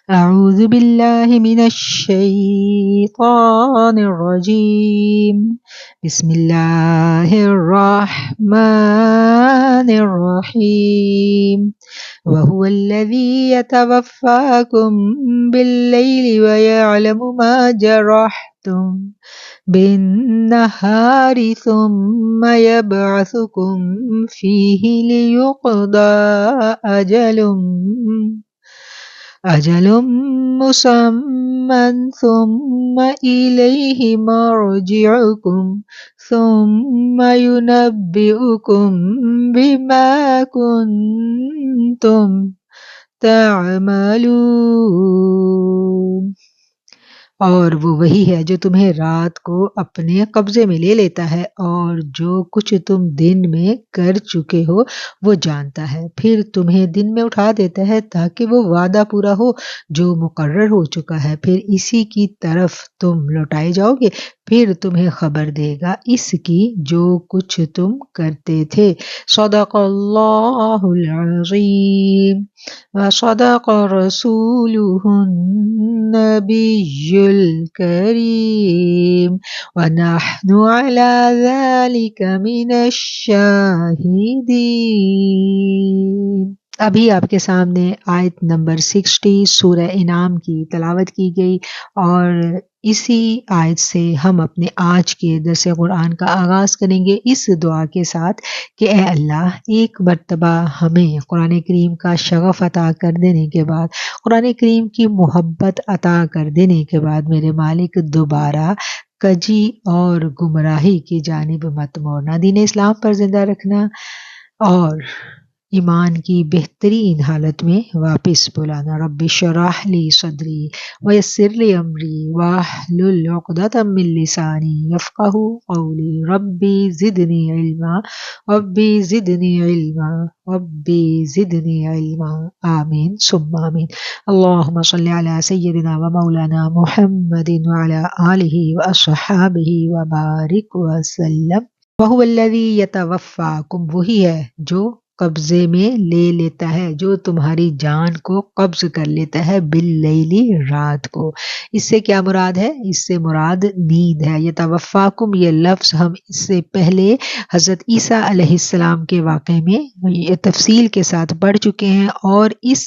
أعوذ بالله من الشيطان الرجيم بسم الله الرحمن الرحيم وهو الذي يتوفاكم بالليل ويعلم ما جرحتم بالنهار ثم يبعثكم فيه ليقضى أجل مسمى ثم إليه مرجعكم ثم ينبئكم بما كنتم تعملون۔ اور وہ وہی ہے جو تمہیں رات کو اپنے قبضے میں لے لیتا ہے اور جو کچھ تم دن میں کر چکے ہو وہ جانتا ہے، پھر تمہیں دن میں اٹھا دیتا ہے تاکہ وہ وعدہ پورا ہو جو مقرر ہو چکا ہے، پھر اسی کی طرف تم لوٹائے جاؤ گے، پھر تمہیں خبر دے گا اس کی جو کچھ تم کرتے تھے۔ صدق اللہ العظیم وصدق رسولہ النبی الكریم ونحن على ذلك من الشاہدین۔ ابھی آپ کے سامنے آیت نمبر 60 سورہ انعام کی تلاوت کی گئی، اور اسی آیت سے ہم اپنے آج کے درس قرآن کا آغاز کریں گے اس دعا کے ساتھ کہ اے اللہ، ایک مرتبہ ہمیں قرآن کریم کا شغف عطا کر دینے کے بعد، قرآن کریم کی محبت عطا کر دینے کے بعد میرے مالک دوبارہ کجی اور گمراہی کی جانب مت موڑنا، دین اسلام پر زندہ رکھنا اور ایمان کی بہترین حالت میں واپس بلانا۔ رب اشرح لی صدری ویسر لی امری واحلل عقدۃ من لسانی یفقہوا قولی ربی زدنی علما ربی زدنی علما ربی زدنی علما آمین ثم آمین۔ اللہم صلی علی سیدنا و مولانا محمد وعلی آلہ واصحابہ وبارک وسلم۔ وہو الذی یتوفاکم، وہی ہے جو قبضے میں لے لیتا ہے، جو تمہاری جان کو قبض کر لیتا ہے، باللیلی، رات کو۔ اس سے کیا مراد ہے؟ اس سے مراد نیند ہے۔ یتوفاکم یہ لفظ ہم اس سے پہلے حضرت عیسیٰ علیہ السلام کے واقعے میں یہ تفصیل کے ساتھ پڑھ چکے ہیں، اور اس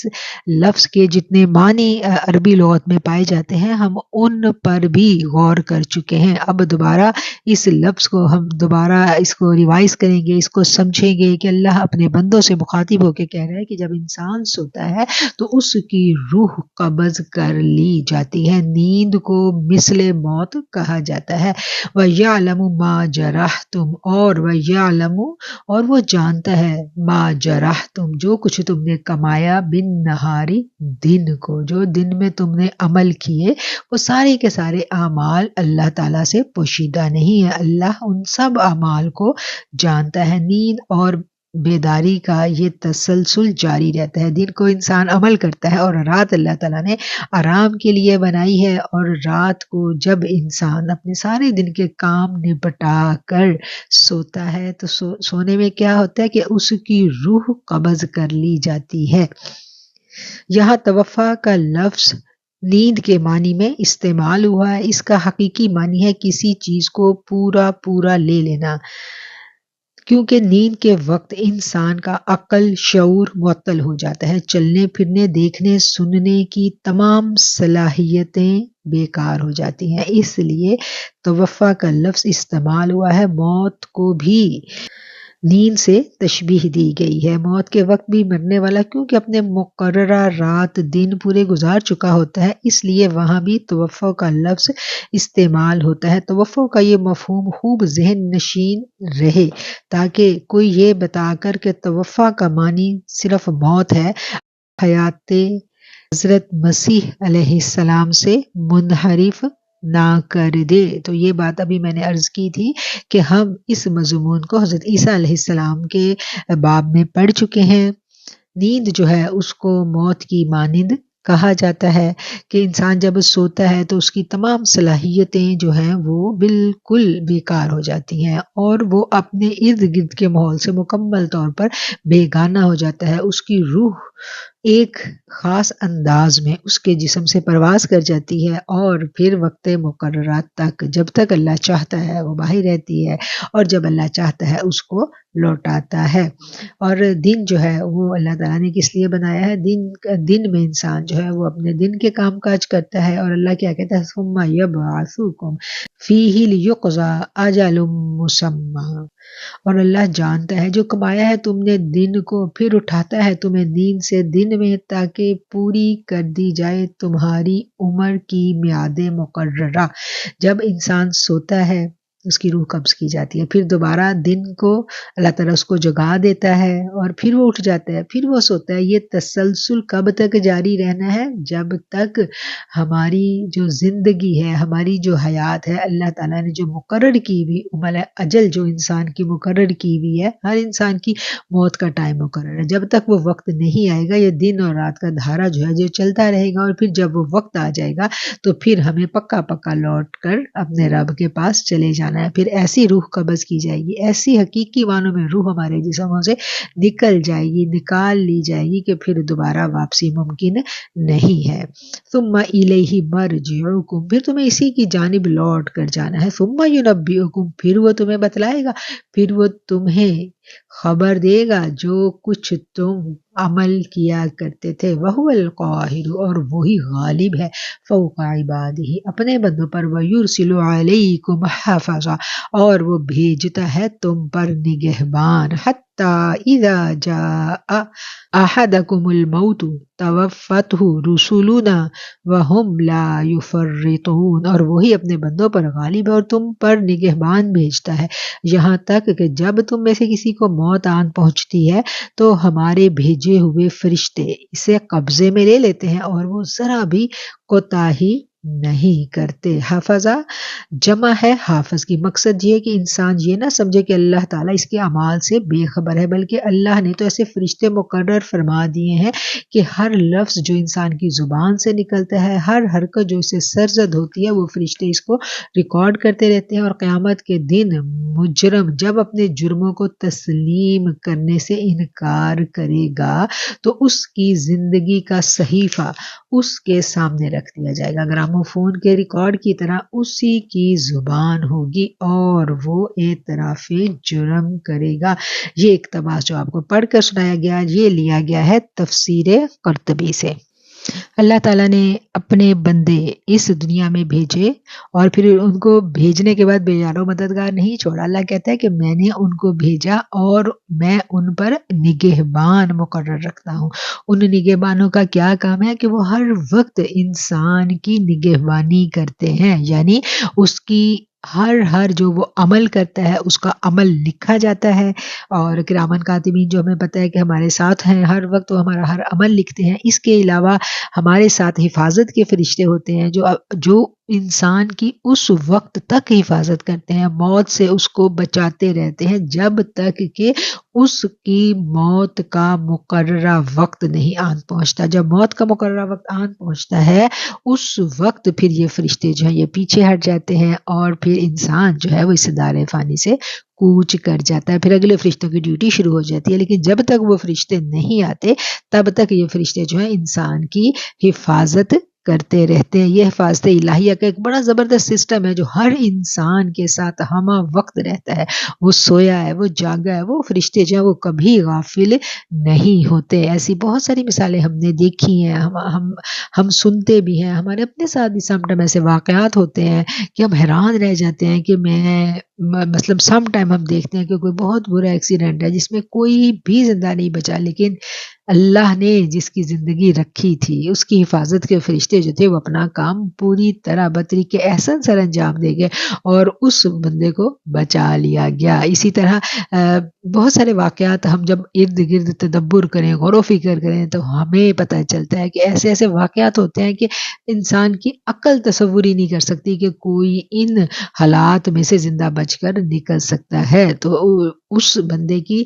لفظ کے جتنے معنی عربی لغت میں پائے جاتے ہیں ہم ان پر بھی غور کر چکے ہیں۔ اب دوبارہ اس لفظ کو ہم دوبارہ اس کو ریوائز کریں گے، اس کو سمجھیں گے کہ اللہ اپنے بندوں سے مخاطب ہو کے کہہ رہا ہے کہ جب انسان سوتا ہے تو اس کی روح قبض کر لی جاتی ہے، نیند کو مثل موت کہا جاتا ہے۔ وَيَعْلَمُ مَا جَرَحْتُمْ، اور وَيَعْلَمُ، اور وہ جانتا ہے، مَا جَرَحْتُمْ، جو کچھ تم نے کمایا، بِالنَّهَارِ، دن کو، جو دن میں تم نے عمل کیے، وہ سارے کے سارے اعمال اللہ تعالیٰ سے پوشیدہ نہیں ہے، اللہ ان سب اعمال کو جانتا ہے۔ نیند اور بیداری کا یہ تسلسل جاری رہتا ہے، دن کو انسان عمل کرتا ہے اور رات اللہ تعالیٰ نے آرام کے لیے بنائی ہے، اور رات کو جب انسان اپنے سارے دن کے کام نپٹا کر سوتا ہے تو سونے میں کیا ہوتا ہے کہ اس کی روح قبض کر لی جاتی ہے۔ یہاں توفا کا لفظ نیند کے معنی میں استعمال ہوا ہے، اس کا حقیقی معنی ہے کسی چیز کو پورا لے لینا، کیونکہ نیند کے وقت انسان کا عقل، شعور معطل ہو جاتا ہے، چلنے پھرنے، دیکھنے سننے کی تمام صلاحیتیں بیکار ہو جاتی ہیں، اس لیے توفا کا لفظ استعمال ہوا ہے۔ موت کو بھی نیند سے تشبیہ دی گئی ہے، موت کے وقت بھی مرنے والا کیونکہ اپنے مقررہ رات دن پورے گزار چکا ہوتا ہے، اس لیے وہاں بھی توفع کا لفظ استعمال ہوتا ہے۔ توفع کا یہ مفہوم خوب ذہن نشین رہے تاکہ کوئی یہ بتا کر کہ توفع کا معنی صرف موت ہے، حیات حضرت مسیح علیہ السلام سے منحرف نہ کر دے۔ تو یہ بات ابھی میں نے عرض کی تھی کہ ہم اس مضمون کو حضرت عیسیٰ علیہ السلام کے باب میں پڑھ چکے ہیں۔ نیند جو ہے اس کو موت کی مانند کہا جاتا ہے کہ انسان جب سوتا ہے تو اس کی تمام صلاحیتیں جو ہیں وہ بالکل بیکار ہو جاتی ہیں اور وہ اپنے ارد گرد کے ماحول سے مکمل طور پر بے گانہ ہو جاتا ہے، اس کی روح ایک خاص انداز میں اس کے جسم سے پرواز کر جاتی ہے اور پھر وقت مقررات تک جب تک اللہ چاہتا ہے وہ باہر رہتی ہے اور جب اللہ چاہتا ہے اس کو لوٹاتا ہے۔ اور دن جو ہے وہ اللہ تعالیٰ نے کس لیے بنایا ہے؟ دن میں انسان جو ہے وہ اپنے دن کے کام کاج کرتا ہے، اور اللہ کیا کہتا ہے ثم یبعثکم فیہ لیقضی اجل مسمی، اور اللہ جانتا ہے جو کمایا ہے تم نے دن کو، پھر اٹھاتا ہے تمہیں نیند سے دن میں تاکہ پوری کر دی جائے تمہاری عمر کی میعاد مقررہ۔ جب انسان سوتا ہے اس کی روح قبض کی جاتی ہے، پھر دوبارہ دن کو اللہ تعالیٰ اس کو جگا دیتا ہے اور پھر وہ اٹھ جاتا ہے، پھر وہ سوتا ہے۔ یہ تسلسل کب تک جاری رہنا ہے؟ جب تک ہماری جو زندگی ہے، ہماری جو حیات ہے، اللہ تعالیٰ نے جو مقرر کی ہوئی عمر اجل جو انسان کی مقرر کی ہوئی ہے، ہر انسان کی موت کا ٹائم مقرر ہے، جب تک وہ وقت نہیں آئے گا یہ دن اور رات کا دھارا جو ہے جو چلتا رہے گا، اور پھر جب وہ وقت آ جائے گا تو پھر ہمیں پکا پکا لوٹ کر اپنے رب کے پاس چلے جانا ہے۔ پھر ایسی روح قبض کی جائے گی، ایسی حقیقی معنوں میں روح ہمارے جسموں سے نکل جائے گی، نکال لی جائے گی کہ پھر دوبارہ واپسی ممکن نہیں ہے۔ ثم الیہ مرجعکم، پھر تمہیں اسی کی جانب لوٹ کر جانا ہے۔ ثم ینبئکم، پھر وہ تمہیں بتلائے گا، پھر وہ تمہیں خبر دے گا جو کچھ تم عمل کیا کرتے تھے۔ وَهُوَ الْقَاهِرُ، اور وہی غالب ہے فوق عبادہ اپنے بندوں پر۔ وَيُرْسِلُ عَلَيْكُمْ حَفَظًا، اور وہ بھیجتا ہے تم پر نگہبان۔ حَتَّى إِذَا جَاءَ أَحَدَكُمُ الْمَوْتُ تَوَفَّتْهُ رُسُلُنَا وَهُمْ لَا يُفَرِّطُونَ، اور وہی اپنے بندوں پر غالب ہے اور تم پر نگہبان بھیجتا ہے، یہاں تک کہ جب تم میں سے کسی کو موت آن پہنچتی ہے تو ہمارے بھیجے ہوئے فرشتے اسے قبضے میں لے لیتے ہیں اور وہ ذرا بھی کوتاہی نہیں کرتے۔ حافظہ جمع ہے حافظ کی، مقصد یہ ہے کہ انسان یہ نہ سمجھے کہ اللہ تعالیٰ اس کے اعمال سے بے خبر ہے، بلکہ اللہ نے تو ایسے فرشتے مقرر فرما دیے ہیں کہ ہر لفظ جو انسان کی زبان سے نکلتا ہے، ہر حرکت جو اسے سرزد ہوتی ہے، وہ فرشتے اس کو ریکارڈ کرتے رہتے ہیں۔ اور قیامت کے دن مجرم جب اپنے جرموں کو تسلیم کرنے سے انکار کرے گا تو اس کی زندگی کا صحیفہ اس کے سامنے رکھ دیا جائے گا، گراموفون کے ریکارڈ کی طرح اسی کی زبان ہوگی اور وہ اعتراف جرم کرے گا۔ یہ اقتباس جو آپ کو پڑھ کر سنایا گیا یہ لیا گیا ہے تفسیر قرطبی سے۔ اللہ تعالیٰ نے اپنے بندے اس دنیا میں بھیجے اور پھر ان کو بھیجنے کے بعد بے یار و مددگار نہیں چھوڑا۔ اللہ کہتا ہے کہ میں نے ان کو بھیجا اور میں ان پر نگہبان مقرر رکھتا ہوں۔ ان نگہبانوں کا کیا کام ہے کہ وہ ہر وقت انسان کی نگہبانی کرتے ہیں، یعنی اس کی ہر جو وہ عمل کرتا ہے اس کا عمل لکھا جاتا ہے، اور کرامن کاتبین جو ہمیں پتہ ہے کہ ہمارے ساتھ ہیں ہر وقت، وہ ہمارا ہر عمل لکھتے ہیں۔ اس کے علاوہ ہمارے ساتھ حفاظت کے فرشتے ہوتے ہیں جو انسان کی اس وقت تک حفاظت کرتے ہیں، موت سے اس کو بچاتے رہتے ہیں جب تک کہ اس کی موت کا مقررہ وقت نہیں آن پہنچتا۔ جب موت کا مقررہ وقت آن پہنچتا ہے اس وقت پھر یہ فرشتے جو ہیں یہ پیچھے ہٹ جاتے ہیں اور پھر انسان جو ہے وہ اس دار فانی سے کوچ کر جاتا ہے، پھر اگلے فرشتوں کی ڈیوٹی شروع ہو جاتی ہے۔ لیکن جب تک وہ فرشتے نہیں آتے تب تک یہ فرشتے جو ہیں انسان کی حفاظت کرتے رہتے ہیں۔ یہ حفاظت الہیہ کا ایک بڑا زبردست سسٹم ہے جو ہر انسان کے ساتھ ہمہ وقت رہتا ہے، وہ سویا ہے، وہ جاگا ہے، وہ فرشتے جو ہیں وہ کبھی غافل نہیں ہوتے۔ ایسی بہت ساری مثالیں ہم نے دیکھی ہیں، ہم سنتے بھی ہیں، ہمارے اپنے ساتھ بھی سم ٹائم ایسے واقعات ہوتے ہیں کہ ہم حیران رہ جاتے ہیں کہ مثلا سم ٹائم ہم دیکھتے ہیں کہ کوئی بہت برا ایکسیڈنٹ ہے جس میں کوئی بھی زندہ نہیں بچا، لیکن اللہ نے جس کی زندگی رکھی تھی اس کی حفاظت کے فرشتے جو تھے وہ اپنا کام پوری طرح بطریق احسن سر انجام دے گئے اور اس بندے کو بچا لیا گیا۔ اسی طرح بہت سارے واقعات ہم جب ارد گرد تدبر کریں، غور و فکر کریں تو ہمیں پتہ چلتا ہے کہ ایسے ایسے واقعات ہوتے ہیں کہ انسان کی عقل تصور ہی نہیں کر سکتی کہ کوئی ان حالات میں سے زندہ بچ کر نکل سکتا ہے، تو اس بندے کی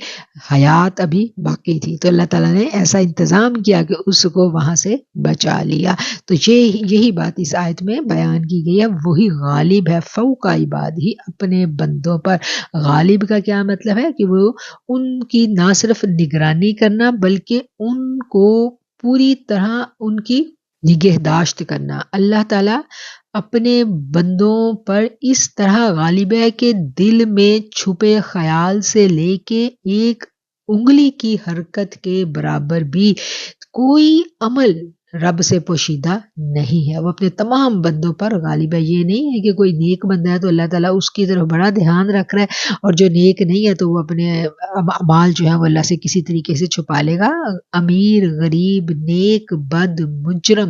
حیات ابھی باقی تھی تو اللہ تعالیٰ نے ایسا انتظام کیا کہ اس کو وہاں سے بچا لیا۔ تو یہی بات اس آیت میں بیان کی گئی ہے، وہی غالب ہے فوق عبادہ اپنے بندوں پر۔ غالب کا کیا مطلب ہے کہ وہ ان کی نہ صرف نگرانی کرنا بلکہ ان کو پوری طرح ان کی نگہداشت کرنا۔ اللہ تعالیٰ اپنے بندوں پر اس طرح غالب ہے کہ دل میں چھپے خیال سے لے کے ایک انگلی کی حرکت کے برابر بھی کوئی عمل رب سے پوشیدہ نہیں ہے۔ وہ اپنے تمام بندوں پر غالب ہے۔ یہ نہیں ہے کہ کوئی نیک بندہ ہے تو اللہ تعالیٰ اس کی طرف بڑا دھیان رکھ رہا ہے، اور جو نیک نہیں ہے تو وہ اپنے اعمال جو ہیں وہ اللہ سے کسی طریقے سے چھپا لے گا۔ امیر، غریب، نیک، بد، مجرم،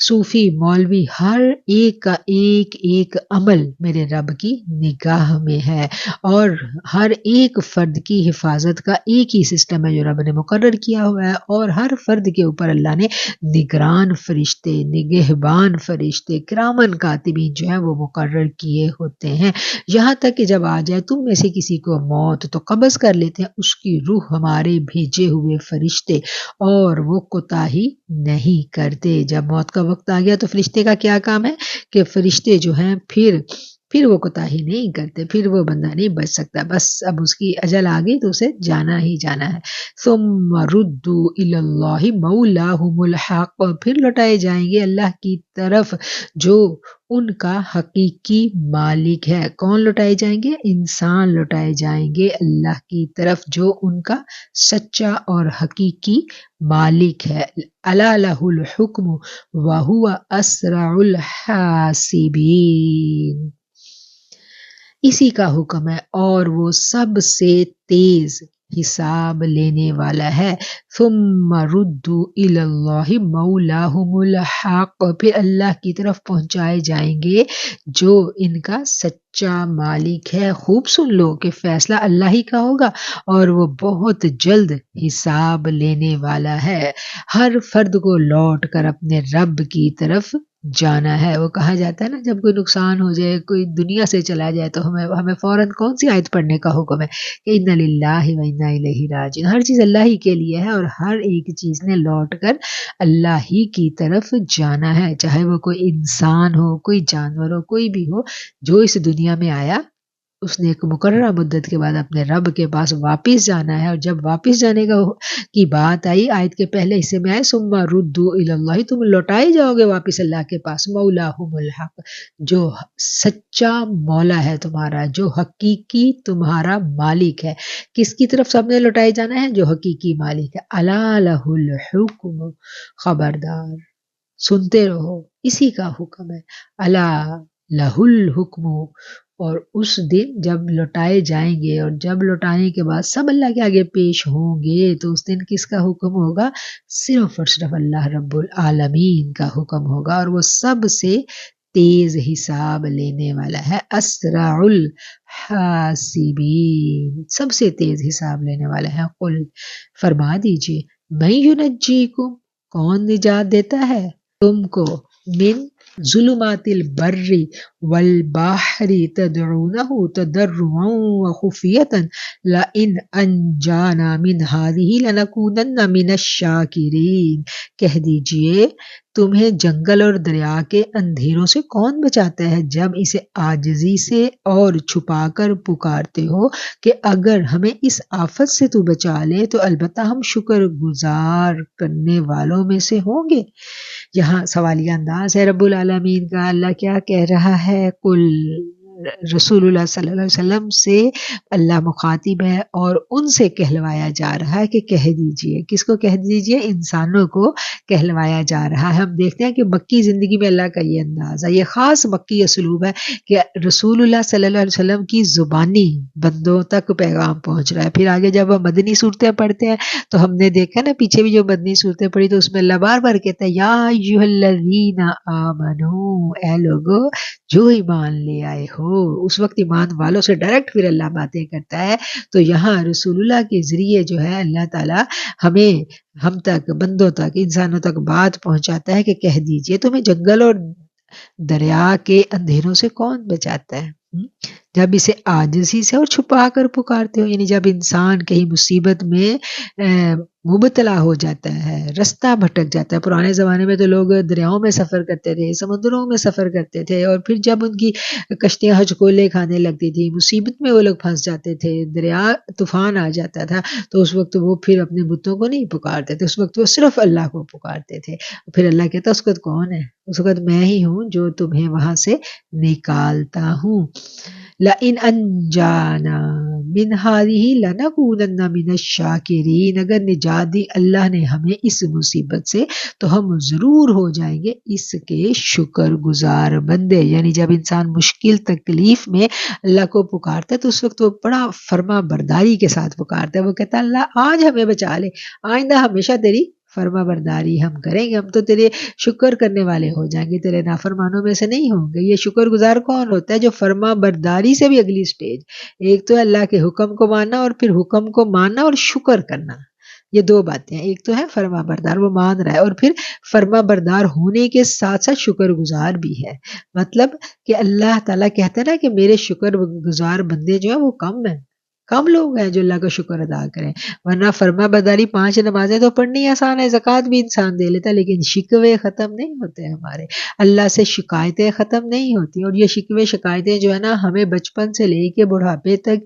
صوفی، مولوی، ہر ایک کا ایک ایک عمل میرے رب کی نگاہ میں ہے، اور ہر ایک فرد کی حفاظت کا ایک ہی سسٹم ہے جو رب نے مقرر کیا ہوا ہے، اور ہر فرد کے اوپر اللہ نے نگران فرشتے، نگہبان فرشتے، کرامن کاتبین جو ہیں وہ مقرر کیے ہوتے ہیں۔ یہاں تک کہ جب آ جائے تم میں سے کسی کو موت تو قبض کر لیتے ہیں اس کی روح ہمارے بھیجے ہوئے فرشتے، اور وہ کوتاہی نہیں کرتے۔ جب موت کا وقت آ گیا تو فرشتے کا کیا کام ہے کہ فرشتے جو ہیں پھر وہ کوتاہی نہیں کرتے، پھر وہ بندہ نہیں بچ سکتا، بس اب اس کی اجل آ گئی تو اسے جانا ہی جانا ہے۔ ثم ردوا الی اللہ مولاہم الحق، پھر لوٹائے جائیں گے اللہ کی طرف جو ان کا حقیقی مالک ہے۔ کون لوٹائے جائیں گے؟ انسان لوٹائے جائیں گے اللہ کی طرف جو ان کا سچا اور حقیقی مالک ہے۔ الا لہ الحکم وہو اسرع الحاسبین، اسی کا حکم ہے اور وہ سب سے تیز حساب لینے والا ہے۔ ثم ردوا الی اللہ مولاہم الحق، پھر اللہ کی طرف پہنچائے جائیں گے جو ان کا سچا مالک ہے۔ خوب سن لو کہ فیصلہ اللہ ہی کا ہوگا اور وہ بہت جلد حساب لینے والا ہے۔ ہر فرد کو لوٹ کر اپنے رب کی طرف جانا ہے۔ وہ کہا جاتا ہے نا جب کوئی نقصان ہو جائے، کوئی دنیا سے چلا جائے تو ہمیں فوراً کون سی آیت پڑھنے کا حکم ہے کہ انا للہ و انا الیہ راجعون۔ ہر چیز اللہ ہی کے لیے ہے اور ہر ایک چیز نے لوٹ کر اللہ ہی کی طرف جانا ہے، چاہے وہ کوئی انسان ہو، کوئی جانور ہو، کوئی بھی ہو، جو اس دنیا میں آیا اس نے ایک مقررہ مدت کے بعد اپنے رب کے پاس واپس جانا ہے، اور جب واپس جانے کی بات آئی آیت کے پہلے حصے میں آئے ثم ردوا الی اللہ، تم لوٹائے جاؤ گے واپس اللہ کے پاس، مولاہم الحق، جو سچا مولا ہے تمہارا، جو حقیقی تمہارا مالک ہے۔ کس کی طرف سب نے لوٹائے جانا ہے؟ جو حقیقی مالک ہے۔ الا لہ الحکم، خبردار سنتے رہو، اسی کا حکم ہے۔ الا لہ الحکم، اور اس دن جب لوٹائے جائیں گے اور جب لوٹانے کے بعد سب اللہ کے آگے پیش ہوں گے تو اس دن کس کا حکم ہوگا؟ صرف اور صرف اللہ رب العالمین کا حکم ہوگا، اور وہ سب سے تیز حساب لینے والا ہے۔ اسرع الحاسبین، سب سے تیز حساب لینے والا ہے۔ قل، فرما دیجئے، من ینجیکم، کون نجات دیتا ہے تم کو، من ظلمات البر والبحر تدعونہ تضرعا وخفیۃ لئن انجانا من هذه لنکونن من الشاکرین، کہہ دیجئے تمہیں جنگل اور دریا کے اندھیروں سے کون بچاتا ہے جب اسے عاجزی سے اور چھپا کر پکارتے ہو کہ اگر ہمیں اس آفت سے تو بچا لے تو البتہ ہم شکر گزار کرنے والوں میں سے ہوں گے۔ یہاں سوالیہ انداز ہے رب العالمین کا۔ اللہ کیا کہہ رہا ہے؟ قل، رسول اللہ صلی اللہ علیہ وسلم سے اللہ مخاطب ہے اور ان سے کہلوایا جا رہا ہے کہ کہہ دیجئے، کس کو کہہ دیجئے؟ انسانوں کو کہلوایا جا رہا ہے۔ ہم دیکھتے ہیں کہ مکی زندگی میں اللہ کا یہ انداز ہے، یہ خاص مکی اسلوب ہے کہ رسول اللہ صلی اللہ علیہ وسلم کی زبانی بندوں تک پیغام پہنچ رہا ہے۔ پھر آگے جب ہم مدنی صورتیں پڑھتے ہیں تو ہم نے دیکھا نا پیچھے بھی جو مدنی صورتیں پڑھی تو اس میں اللہ بار بار کہتا ہے یا ایھا الذین آمنو، اے لوگو جو ایمان لے آئے ہو۔ اس وقت ایمان والوں سے ڈائریکٹ پھر اللہ باتیں کرتا ہے، تو یہاں رسول اللہ کے ذریعے جو ہے اللہ تعالیٰ ہم تک، بندوں تک، انسانوں تک بات پہنچاتا ہے کہ کہہ دیجئے تمہیں جنگل اور دریا کے اندھیروں سے کون بچاتا ہے۔ جب اسے عاجزی سے اور چھپا کر پکارتے ہو، یعنی جب انسان کہیں مصیبت میں مبتلا ہو جاتا ہے، رستہ بھٹک جاتا ہے۔ پرانے زمانے میں تو لوگ دریاؤں میں سفر کرتے تھے، سمندروں میں سفر کرتے تھے، اور پھر جب ان کی کشتیاں ہچکولے کھانے لگتی تھی، مصیبت میں وہ لوگ پھنس جاتے تھے، دریا طوفان آ جاتا تھا، تو اس وقت وہ پھر اپنے بتوں کو نہیں پکارتے تھے، اس وقت وہ صرف اللہ کو پکارتے تھے۔ پھر اللہ کہتا اس وقت کون ہے؟ اس وقت میں ہی ہوں جو تمہیں وہاں سے نکالتا ہوں۔ لَإِنْ أَنْجَانَا مِنْ هَٰذِهِ لَنَكُونَنَّ مِنَ الشَّاكِرِينَ، اگر نجات دی اللہ نے ہمیں اس مصیبت سے تو ہم ضرور ہو جائیں گے اس کے شکر گزار بندے۔ یعنی جب انسان مشکل تکلیف میں اللہ کو پکارتا ہے تو اس وقت وہ بڑا فرما برداری کے ساتھ پکارتا ہے، وہ کہتا ہے اللہ آج ہمیں بچا لے، آئندہ ہمیشہ تیری فرما برداری ہم کریں گے، ہم تو تیرے شکر کرنے والے ہو جائیں گے، تیرے نافرمانوں میں سے نہیں ہوں گے۔ یہ شکر گزار کون ہوتا ہے؟ جو فرما برداری سے بھی اگلی سٹیج، ایک تو ہے اللہ کے حکم کو ماننا، اور پھر حکم کو ماننا اور شکر کرنا، یہ دو باتیں ہیں۔ ایک تو ہے فرما بردار، وہ مان رہا ہے، اور پھر فرما بردار ہونے کے ساتھ ساتھ شکر گزار بھی ہے۔ مطلب کہ اللہ تعالیٰ کہتے ہیں نا کہ میرے شکر گزار بندے جو ہیں وہ کم ہیں، کم لوگ ہیں جو اللہ کا شکر ادا کریں، ورنہ فرما برداری 5 نمازیں تو پڑھنی آسان ہے، زکوٰۃ بھی انسان دے لیتا ہے، لیکن شکوے ختم نہیں ہوتے ہمارے، اللہ سے شکایتیں ختم نہیں ہوتی، اور یہ شکوے شکایتیں جو ہے نا ہمیں بچپن سے لے کے بڑھاپے تک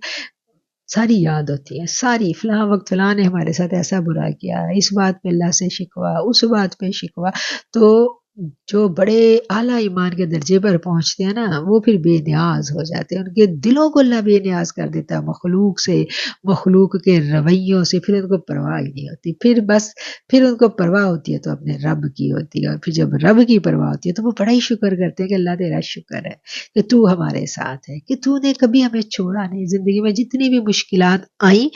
ساری یاد ہوتی ہے، ساری فلاں وقت فلاں نے ہمارے ساتھ ایسا برا کیا، اس بات پہ اللہ سے شکوہ، اس بات پہ شکوہ۔ تو جو بڑے اعلیٰ ایمان کے درجے پر پہنچتے ہیں نا وہ پھر بے نیاز ہو جاتے ہیں، ان کے دلوں کو اللہ بے نیاز کر دیتا ہے مخلوق سے، مخلوق کے رویوں سے، پھر ان کو پرواہ ہی نہیں ہوتی، پھر ان کو پرواہ ہوتی ہے تو اپنے رب کی ہوتی ہے، اور پھر جب رب کی پرواہ ہوتی ہے تو وہ بڑا ہی شکر کرتے ہیں کہ اللہ تیرا شکر ہے کہ تو ہمارے ساتھ ہے، کہ تو نے کبھی ہمیں چھوڑا نہیں، زندگی میں جتنی بھی مشکلات آئیں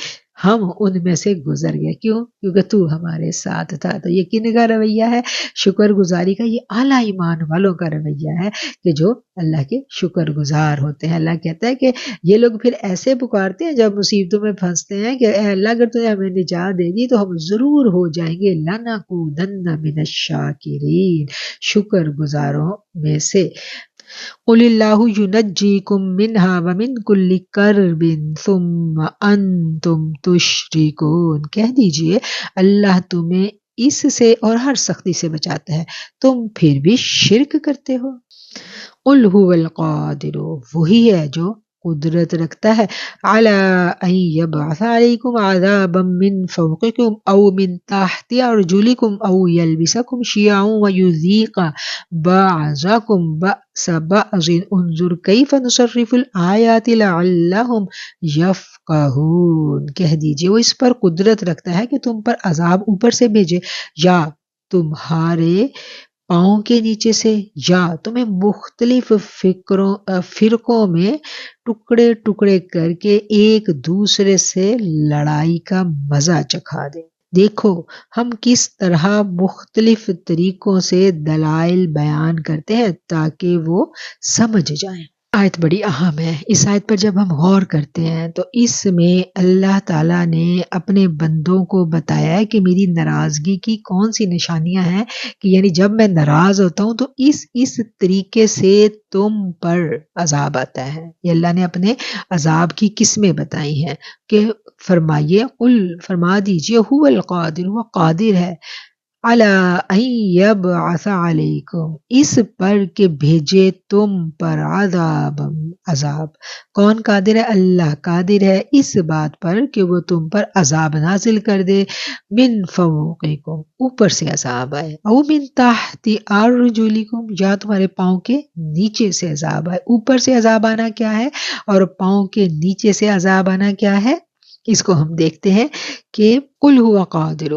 ہم ان میں سے گزر گئے، کیوں؟ کیونکہ تو ہمارے ساتھ تھا۔ تو یہ کن کا رویہ ہے؟ شکر گزاری کا، یہ اعلیٰ ایمان والوں کا رویہ ہے کہ جو اللہ کے شکر گزار ہوتے ہیں۔ اللہ کہتا ہے کہ یہ لوگ پھر ایسے پکارتے ہیں جب مصیبتوں میں پھنستے ہیں کہ اے اللہ اگر تو نے ہمیں نجات دے دی تو ہم ضرور ہو جائیں گے لَنَكُونَنَّ مِنَ الشَّاكِرِينَ، شکر گزاروں میں سے۔ قُلِ اللَّهُ يُنَجِّيكُم مِّنْهَا وَمِن كُلِّ كَرْبٍ ثُمَّ أَنتُمْ تُشْرِكُونَ، کہہ دیجئے اللہ تمہیں اس سے اور ہر سختی سے بچاتا ہے، تم پھر بھی شرک کرتے ہو۔ قُلْ هُوَ الْقَادِرُ، وہی ہے جو قدرت رکھتا ہے، عَلَىٰ أَن يَبْعَثَ عَلَيْكُمْ عَذَابًا مِّن فَوْقِكُمْ أَوْ مِن تَحْتِ أَرْجُلِكُمْ أَوْ يَلْبِسَكُمْ شِيَعًا وَيُذِيقَ بَعْضَكُمْ بَأْسَ بَعْضٍ انظُرْ كَيْفَ نُصَرِّفُ الْآيَاتِ لَعَلَّهُمْ يَفْقَهُونَ، کہہ دیجئے وہ اس پر قدرت رکھتا ہے کہ تم پر عذاب اوپر سے بھیجے یا تمہارے پاؤں کے نیچے سے، یا تمہیں مختلف فرقوں میں ٹکڑے ٹکڑے کر کے ایک دوسرے سے لڑائی کا مزہ چکھا دے۔ دیکھو ہم کس طرح مختلف طریقوں سے دلائل بیان کرتے ہیں تاکہ وہ سمجھ جائیں۔ آیت بڑی اہم ہے، اس آیت پر جب ہم غور کرتے ہیں تو اس میں اللہ تعالیٰ نے اپنے بندوں کو بتایا ہے کہ میری ناراضگی کی کون سی نشانیاں ہیں، کہ یعنی جب میں ناراض ہوتا ہوں تو اس طریقے سے تم پر عذاب آتا ہے۔ یہ اللہ نے اپنے عذاب کی قسمیں بتائی ہیں کہ فرمائیے، قل فرما دیجئے، هو القادر، وہ قادر ہے، عَلَىٰ أَن يَبْعَثَ عَلَيْكُمْ، اس پر کہ بھیجے تم پر عذاب۔ کون قادر ہے؟ اللہ قادر ہے اس بات پر کہ وہ تم پر عذاب نازل کر دے، من فوقکم، اوپر سے عذاب آئے، او من تحت ارجلکم، یا تمہارے پاؤں کے نیچے سے عذاب آئے۔ اوپر سے عذاب آنا کیا ہے اور پاؤں کے نیچے سے عذاب آنا کیا ہے؟ اس کو ہم دیکھتے ہیں کہ قل هو قادر،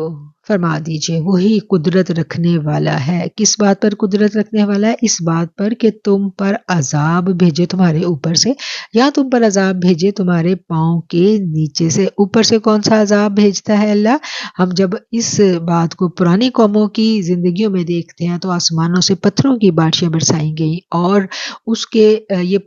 فرما دیجئے وہی قدرت رکھنے والا ہے۔ کس بات پر قدرت رکھنے والا ہے؟ اس بات پر کہ تم پر عذاب بھیجے تمہارے اوپر سے، یا تم پر عذاب بھیجے تمہارے پاؤں کے نیچے سے۔ اوپر سے کون سا عذاب بھیجتا ہے اللہ؟ ہم جب اس بات کو پرانی قوموں کی زندگیوں میں دیکھتے ہیں تو آسمانوں سے پتھروں کی بارشیں برسائی گئی، اور اس کے یہ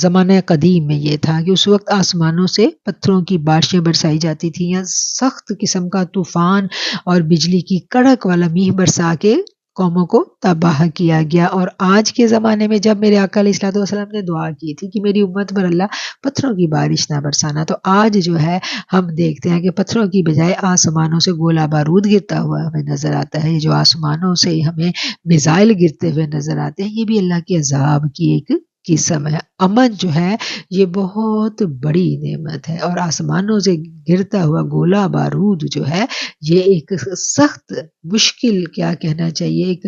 زمانہ قدیم میں یہ تھا کہ اس وقت آسمانوں سے پتھروں کی بارشیں برسائی جاتی تھیں، یا سخت قسم کا طوفان اور بجلی کی کڑک والا میہ برسا کے قوموں کو تباہ کیا گیا۔ اور آج کے زمانے میں جب میرے آقا علیہ الصلوۃ والسلام نے دعا کی تھی کہ میری امت پر اللہ پتھروں کی بارش نہ برسانا، تو آج جو ہے ہم دیکھتے ہیں کہ پتھروں کی بجائے آسمانوں سے گولہ بارود گرتا ہوا ہمیں نظر آتا ہے۔ یہ جو آسمانوں سے ہمیں میزائل گرتے ہوئے نظر آتے ہیں، یہ بھی اللہ کے عذاب کی ایک قسم ہے۔ امن جو ہے یہ بہت بڑی نعمت ہے، اور آسمانوں سے گرتا ہوا گولہ بارود جو ہے یہ ایک سخت مشکل، کیا کہنا چاہیے، ایک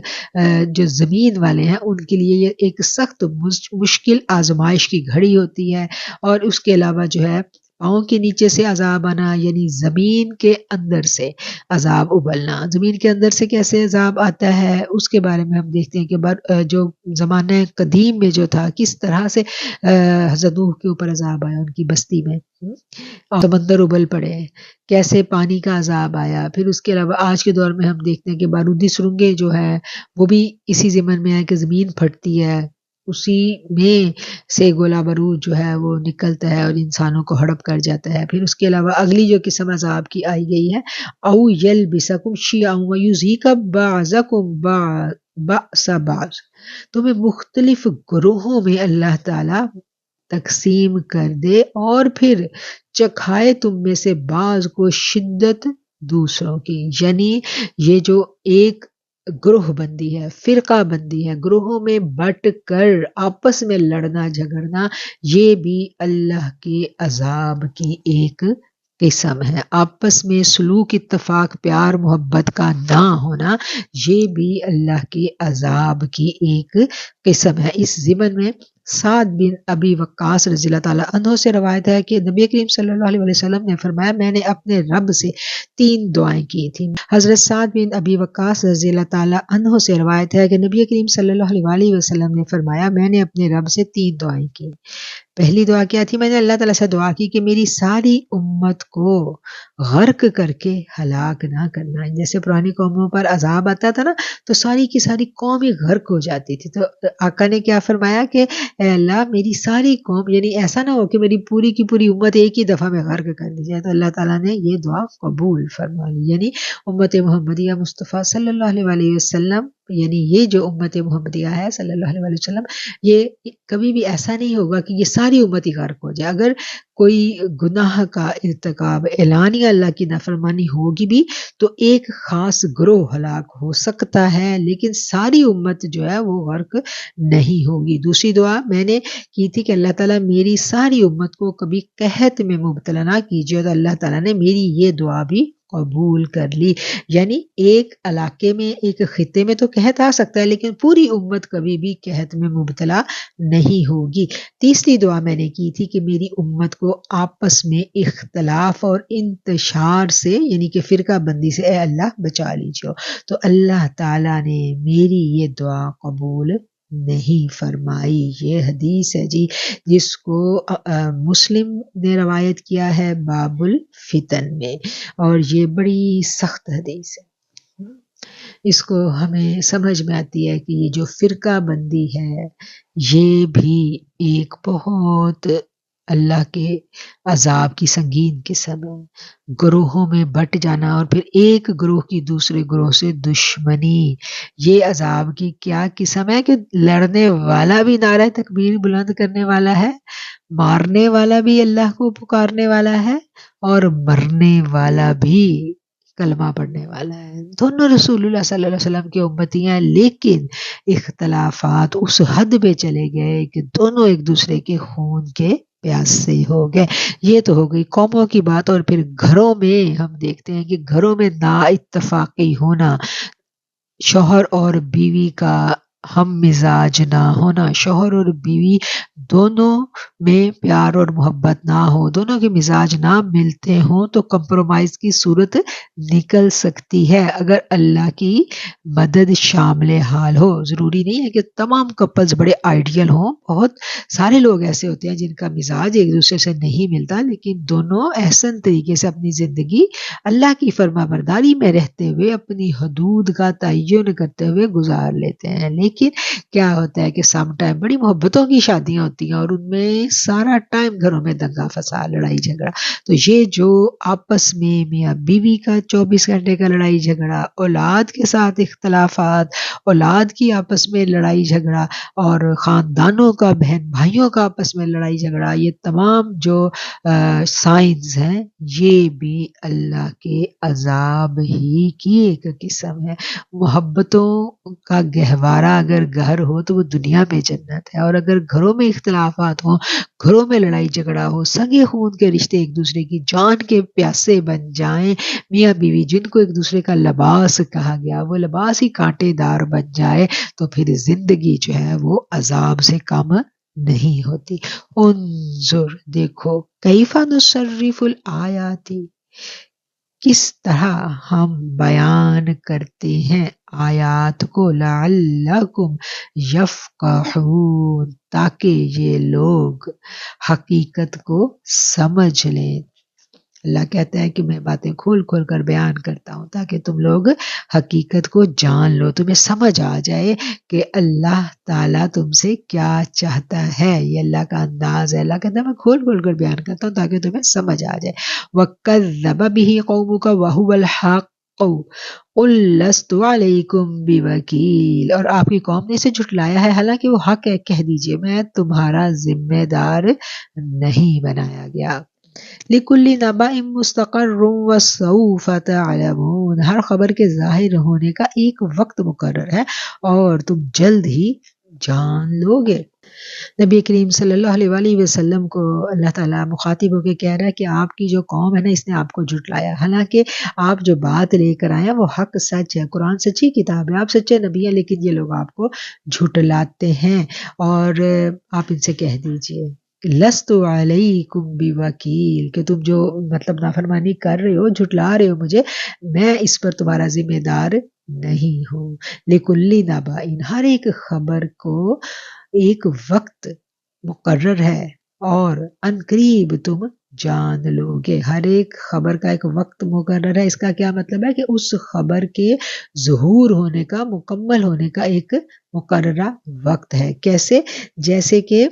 جو زمین والے ہیں ان کے لیے یہ ایک سخت مشکل آزمائش کی گھڑی ہوتی ہے۔ اور اس کے علاوہ جو ہے پاؤں کے نیچے سے عذاب آنا، یعنی زمین کے اندر سے عذاب ابلنا۔ زمین کے اندر سے کیسے عذاب آتا ہے اس کے بارے میں ہم دیکھتے ہیں کہ جو زمانہ قدیم میں جو تھا کس طرح سے حضرت نوح کے اوپر عذاب آیا ان کی بستی میں، اور سمندر ابل پڑے، کیسے پانی کا عذاب آیا۔ پھر اس کے علاوہ آج کے دور میں ہم دیکھتے ہیں کہ بارودی سرنگیں جو ہے وہ بھی اسی ضمن میں ہے کہ زمین پھٹتی ہے، اسی میں سے گولہ بارود جو ہے وہ نکلتا ہے اور انسانوں کو ہڑپ کر جاتا ہے۔ پھر اس کے علاوہ اگلی جو قسم عذاب کی آئی گئی ہے، او یلبسکم شیعا ویذیق بعضکم بأس بعض، تمہیں مختلف گروہوں میں اللہ تعالی تقسیم کر دے اور پھر چکھائے تم میں سے بعض کو شدت دوسروں کی۔ یعنی یہ جو ایک گروہ بندی ہے، فرقہ بندی ہے، گروہوں میں بٹ کر آپس میں لڑنا جھگڑنا، یہ بھی اللہ کے عذاب کی ایک قسم ہے۔ آپس میں سلوک، اتفاق، پیار محبت کا نہ ہونا، یہ بھی اللہ کے عذاب کی ایک قسم ہے۔ اس ضمن میں سعد بن ابی وقاص رضی اللہ تعالیٰ عنہ سے روایت ہے کہ نبی کریم صلی اللہ علیہ وسلم نے فرمایا، میں نے اپنے رب سے 3 دعائیں کی تھیں۔ حضرت سعد بن ابی وقاص رضی اللہ تعالیٰ عنہ سے روایت ہے کہ نبی کریم صلی اللہ علیہ وسلم نے فرمایا، میں نے اپنے رب سے 3 دعائیں کی۔ پہلی دعا کیا تھی؟ میں نے اللہ تعالیٰ سے دعا کی کہ میری ساری امت کو غرق کر کے ہلاک نہ کرنا۔ جیسے پرانی قوموں پر عذاب آتا تھا نا، تو ساری کی ساری قوم ہی غرق ہو جاتی تھی۔ تو آقا نے کیا فرمایا کہ اے اللہ میری ساری قوم، یعنی ایسا نہ ہو کہ میری پوری کی پوری امت ایک ہی دفعہ میں غرق کر دی جائے۔ تو اللہ تعالیٰ نے یہ دعا قبول فرما لی، یعنی امت محمدیہ مصطفیٰ صلی اللہ علیہ وسلم، یعنی یہ جو امت محمدیہ ہے صلی اللہ علیہ وسلم، یہ کبھی بھی ایسا نہیں ہوگا کہ یہ ساری امت ہی غرق ہو جائے۔ اگر کوئی گناہ کا ارتکاب اعلانیہ اللہ کی نافرمانی ہوگی بھی تو ایک خاص گروہ ہلاک ہو سکتا ہے، لیکن ساری امت جو ہے وہ غرق نہیں ہوگی۔ دوسری دعا میں نے کی تھی کہ اللہ تعالیٰ میری ساری امت کو کبھی قحط میں مبتلا نہ کیجیے، تو اللہ تعالیٰ نے میری یہ دعا بھی قبول کر لی۔ یعنی ایک علاقے میں، ایک خطے میں تو قحط آ سکتا ہے، لیکن پوری امت کبھی بھی قحط میں مبتلا نہیں ہوگی۔ تیسری دعا میں نے کی تھی کہ میری امت کو آپس میں اختلاف اور انتشار سے، یعنی کہ فرقہ بندی سے اے اللہ بچا لیجیے۔ تو اللہ تعالیٰ نے میری یہ دعا قبول نہیں فرمائی۔ یہ حدیث ہے جی، جس کو مسلم نے روایت کیا ہے باب الفتن میں، اور یہ بڑی سخت حدیث ہے۔ اس کو ہمیں سمجھ میں آتی ہے کہ یہ جو فرقہ بندی ہے یہ بھی ایک بہت اللہ کے عذاب کی سنگین قسم ہے۔ گروہوں میں بٹ جانا اور پھر ایک گروہ کی دوسرے گروہ سے دشمنی، یہ عذاب کی کیا قسم ہے کہ لڑنے والا بھی نعرہ تکبیر بلند کرنے والا ہے، مارنے والا بھی اللہ کو پکارنے والا ہے، اور مرنے والا بھی کلمہ پڑھنے والا ہے۔ دونوں رسول اللہ صلی اللہ علیہ وسلم کی امتی ہیں، لیکن اختلافات اس حد پہ چلے گئے کہ دونوں ایک دوسرے کے خون کے پیاسے ہو گئے۔ یہ تو ہو گئی قوموں کی بات، اور پھر گھروں میں ہم دیکھتے ہیں کہ گھروں میں نا اتفاقی ہونا، شوہر اور بیوی کا ہم مزاج نہ ہونا، شوہر اور بیوی دونوں میں پیار اور محبت نہ ہو، دونوں کے مزاج نہ ملتے ہوں تو کمپرومائز کی صورت نکل سکتی ہے اگر اللہ کی مدد شامل حال ہو۔ ضروری نہیں ہے کہ تمام کپلز بڑے آئیڈیل ہوں، بہت سارے لوگ ایسے ہوتے ہیں جن کا مزاج ایک دوسرے سے نہیں ملتا، لیکن دونوں احسن طریقے سے اپنی زندگی اللہ کی فرما برداری میں رہتے ہوئے اپنی حدود کا تعین کرتے ہوئے گزار لیتے ہیں۔ لیکن لیکن کیا ہوتا ہے کہ سم ٹائم بڑی محبتوں کی شادیاں ہوتی ہیں اور ان میں سارا ٹائم گھروں میں دنگا فساد لڑائی جھگڑا. تو یہ جو آپس میں میاں بیوی کا 24 گھنٹے کا لڑائی جھگڑا، اولاد کے ساتھ اختلافات، اولاد کی آپس میں لڑائی جھگڑا اور خاندانوں کا، بہن بھائیوں کا آپس میں لڑائی جھگڑا، یہ تمام جو سائنز ہیں یہ بھی اللہ کے عذاب ہی کی ایک قسم ہے. محبتوں کا گہوارہ اگر گھر ہو تو وہ دنیا میں جنت ہے، اور اگر گھروں میں اختلافات ہوں، گھروں میں لڑائی جھگڑا ہو، سگے خون کے رشتے ایک دوسرے کی جان کے پیاسے بن جائیں، میاں بیوی جن کو ایک دوسرے کا لباس کہا گیا وہ لباس ہی کانٹے دار بن جائے، تو پھر زندگی جو ہے وہ عذاب سے کم نہیں ہوتی. انظر، دیکھو، کیف نصرف الآیات، کس طرح ہم بیان کرتے ہیں آیات کو، لعلکم یفقہون، تاکہ یہ لوگ حقیقت کو سمجھ لیں. اللہ کہتا ہے کہ میں باتیں کھول کھول کر بیان کرتا ہوں تاکہ تم لوگ حقیقت کو جان لو، تمہیں سمجھ آ جائے کہ اللہ تعالیٰ تم سے کیا چاہتا ہے. یہ اللہ کا انداز ہے. اللہ کہتا ہے میں کھول کھول کر بیان کرتا ہوں تاکہ تمہیں سمجھ آ جائے. وَكَذَّبَ بِهِ قَوْمُكَ وَهُوَ الْحَقُّ قُل لَّسْتُ عَلَيْكُمْ بِوَكِيلٍ، اور آپ کی قوم نے اسے جھٹلایا ہے حالانکہ وہ حق ہے. کہہ دیجئے میں تمہارا ذمہ دار نہیں بنایا گیا. لِكُلِّ نَبَإٍ مُسْتَقَرٌّ وَسَوْفَ تَعْلَمُونَ، ہر خبر کے ظاہر ہونے کا ایک وقت مقرر ہے اور تم جلد ہی جان لو گے. نبی کریم صلی اللہ علیہ وآلہ وسلم کو اللہ تعالیٰ مخاطب ہو کے کہہ رہا ہے کہ آپ کی جو قوم ہے نا اس نے آپ کو جھٹلایا، حالانکہ آپ جو بات لے کر آئے ہیں وہ حق سچ ہے. قرآن سچی کتاب ہے، آپ سچے نبی ہیں، لیکن یہ لوگ آپ کو جھٹلاتے ہیں. اور آپ ان سے کہہ دیجئے لست علیکم بوکیل، کہ تم جو مطلب نافرمانی کر رہے ہو، جھٹلا رہے ہو مجھے، میں اس پر تمہارا ذمہ دار نہیں ہوں. لِكُلِّ نَبَإٍ، ہر ایک خبر کو ایک وقت مقرر ہے اور عنقریب تم جان لو گے. ہر ایک خبر کا ایک وقت مقرر ہے. اس کا کیا مطلب ہے کہ اس خبر کے ظہور ہونے کا، مکمل ہونے کا ایک مقررہ وقت ہے. کیسے؟ جیسے کہ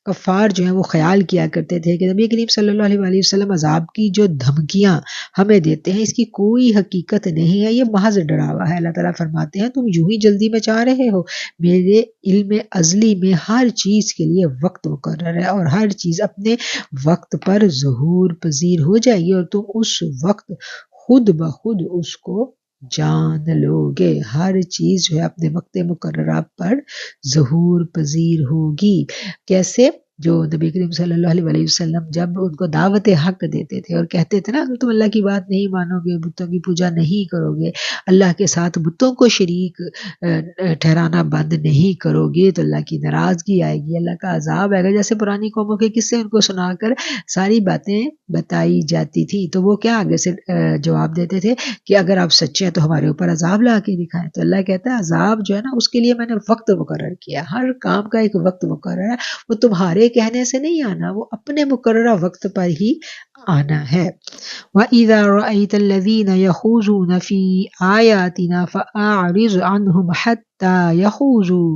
کفار جو ہیں وہ خیال کیا کرتے تھے کہ نبی کریم صلی اللہ علیہ وآلہ وسلم عذاب کی جو دھمکیاں ہمیں دیتے ہیں اس کی کوئی حقیقت نہیں ہے، یہ محض ڈراوا ہے. اللہ تعالیٰ فرماتے ہیں تم یوں ہی جلدی میں چاہ رہے ہو، میرے علم ازلی میں ہر چیز کے لیے وقت مقرر ہے اور ہر چیز اپنے وقت پر ظہور پذیر ہو جائے گی اور تم اس وقت خود بخود اس کو جان لو گے. ہر چیز جو ہے اپنے وقت مقررہ پر ظہور پذیر ہوگی. کیسے؟ جو نبی کریم صلی اللہ علیہ وآلہ وسلم جب ان کو دعوت حق دیتے تھے اور کہتے تھے نا اگر تم اللہ کی بات نہیں مانو گے، بتوں کی پوجا نہیں کرو گے، اللہ کے ساتھ بتوں کو شریک ٹھہرانا بند نہیں کرو گے تو اللہ کی ناراضگی آئے گی، اللہ کا عذاب آئے گا. جیسے پرانی قوموں کے قصے ان کو سنا کر ساری باتیں بتائی جاتی تھی تو وہ کیا آگے سے جواب دیتے تھے کہ اگر آپ سچے ہیں تو ہمارے اوپر عذاب لا کے دکھائیں. تو اللہ کہتا ہے عذاب جو ہے نا اس کے لیے میں نے وقت مقرر کیا. ہر کام کا ایک وقت مقرر ہے، وہ تمہارے کہنے سے نہیں آنا، وہ اپنے مقررہ وقت پر ہی آنا ہے. وَإِذَا رَأَيْتَ الَّذِينَ يَخُوضُونَ فِي آيَاتِنَا فَأَعْرِضْ عَنْهُمْ حَتَّى يَخُوضُوا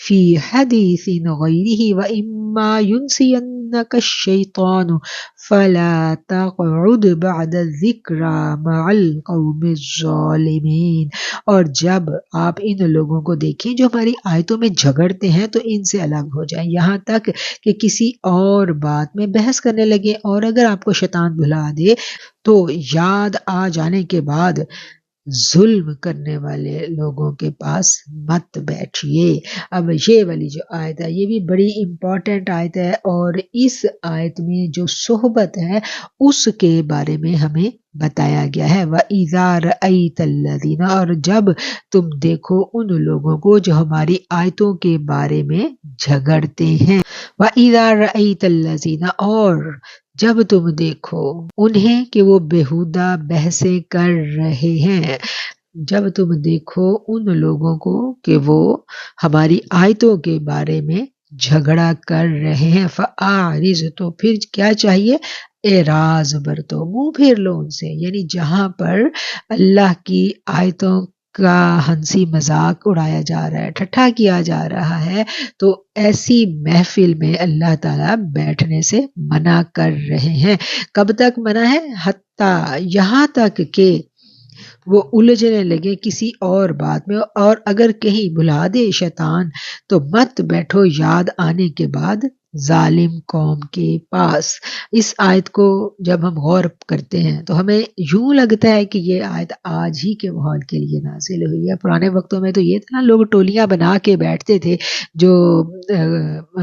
فِي حَدِيثٍ غَيْرِهِ وَإِمَّا يُنْسِيَنَّكَ الشَّيْطَانُ فَلَا تَقْعُدْ بَعْدَ الذِّكْرَى مَعَ الْقَوْمِ الظَّالِمِينَ. اور جب آپ ان لوگوں کو دیکھیں جو ہماری آیتوں میں جھگڑتے ہیں تو ان سے الگ ہو جائیں یہاں تک کہ کسی اور بات میں بحث کرنے لگے، اور اگر آپ کو شیطان بھلا دے تو یاد آ جانے کے بعد ظلم کرنے والے لوگوں کے پاس مت بیٹھیے. اب یہ والی جو آیت ہے یہ بھی بڑی امپورٹنٹ آیت ہے، اور اس آیت میں جو صحبت ہے اس کے بارے میں ہمیں بتایا گیا ہے. وَإِذَا رَأَيْتَ الَّذِينَ، اور جب تم دیکھو ان لوگوں کو جو ہماری آیتوں کے بارے میں جھگڑتے ہیں. وَإِذَا رَأَيْتَ الَّذِينَ، اور جب تم دیکھو انہیں کہ وہ بیہودہ بحثیں کر رہے ہیں، جب تم دیکھو ان لوگوں کو کہ وہ ہماری آیتوں کے بارے میں جھگڑا کر رہے ہیں، فَأَعْرِضْ، تو پھر کیا چاہیے؟ اعراض برتو، منہ پھیر لو ان سے. یعنی جہاں پر اللہ کی آیتوں کا ہنسی مذاق اڑایا جا رہا ہے، ٹھٹھا کیا جا رہا ہے، تو ایسی محفل میں اللہ تعالیٰ بیٹھنے سے منع کر رہے ہیں۔ کب تک منع ہے؟ حتیٰ یہاں تک کہ وہ الجھنے لگے کسی اور بات میں، اور اگر کہیں بھلا دے شیطان تو مت بیٹھو یاد آنے کے بعد ظالم قوم کے پاس۔ اس آیت کو جب ہم غور کرتے ہیں تو ہمیں یوں لگتا ہے کہ یہ آیت آج ہی کے ماحول کے لیے نازل ہوئی ہے۔ پرانے وقتوں میں تو یہ تھا نا، لوگ ٹولیاں بنا کے بیٹھتے تھے جو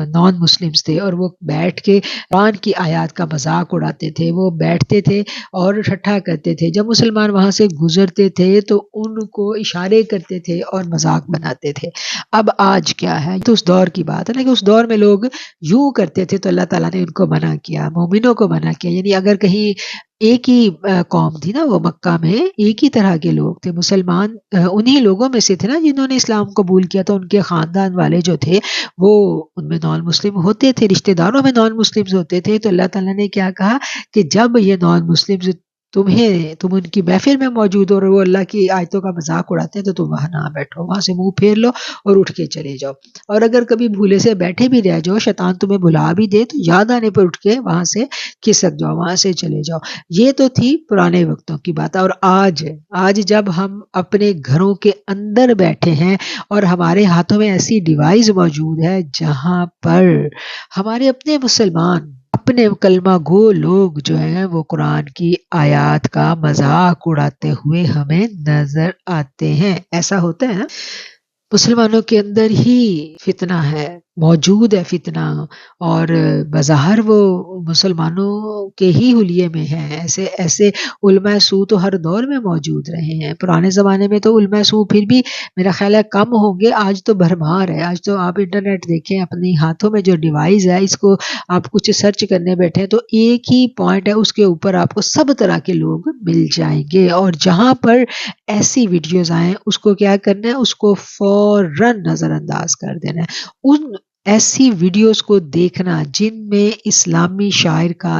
نان مسلمز تھے، اور وہ بیٹھ کے قرآن کی آیات کا مذاق اڑاتے تھے، وہ بیٹھتے تھے اور ٹھٹھا کرتے تھے۔ جب مسلمان وہاں سے گزرتے تھے تو ان کو اشارے کرتے تھے اور مذاق بناتے تھے۔ اب آج کیا ہے؟ تو اس دور کی بات ہے نا، کہ اس دور میں لوگ یوں کرتے تھے، تو اللہ تعالیٰ نے ان کو منع کیا، مومنوں کو منع کیا۔ یعنی اگر کہیں ایک ہی قوم تھی نا، وہ مکہ میں ایک ہی طرح کے لوگ تھے، مسلمان انہی لوگوں میں سے تھے نا جنہوں نے اسلام قبول کیا، تو ان کے خاندان والے جو تھے وہ ان میں نان مسلم ہوتے تھے، رشتہ داروں میں نان مسلم ہوتے تھے۔ تو اللہ تعالیٰ نے کیا کہا کہ جب یہ نان مسلم تم ان کی محفل میں موجود ہو اور وہ اللہ کی آیتوں کا مذاق اڑاتے ہیں، تو تم وہاں نہ بیٹھو، وہاں سے منہ پھیر لو اور اٹھ کے چلے جاؤ۔ اور اگر کبھی بھولے سے بیٹھے بھی رہ جاؤ، شیطان تمہیں بلا بھی دے، تو یاد آنے پر اٹھ کے وہاں سے کھسک جاؤ، وہاں سے چلے جاؤ۔ یہ تو تھی پرانے وقتوں کی بات۔ اور آج جب ہم اپنے گھروں کے اندر بیٹھے ہیں اور ہمارے ہاتھوں میں ایسی ڈیوائس موجود ہے جہاں پر ہمارے اپنے مسلمان، اپنے کلمہ گو لوگ جو ہیں، وہ قرآن کی آیات کا مذاق اڑاتے ہوئے ہمیں نظر آتے ہیں۔ ایسا ہوتا ہے نا، مسلمانوں کے اندر ہی فتنہ ہے، موجود ہے فتنہ، اور بظاہر وہ مسلمانوں کے ہی حلیے میں ہے۔ ایسے علماء سو تو ہر دور میں موجود رہے ہیں۔ پرانے زمانے میں تو علماء سو پھر بھی میرا خیال ہے کم ہوں گے، آج تو بھرمار ہے۔ آج تو آپ انٹرنیٹ دیکھیں، اپنے ہاتھوں میں جو ڈیوائس ہے، اس کو آپ کچھ سرچ کرنے بیٹھے تو ایک ہی پوائنٹ ہے، اس کے اوپر آپ کو سب طرح کے لوگ مل جائیں گے، اور جہاں پر ایسی ویڈیوز آئیں اس کو کیا کرنا ہے؟ اس کو فوراً نظر انداز کر دینا ہے۔ ان ایسی ویڈیوز کو دیکھنا جن میں اسلامی شاعر کا،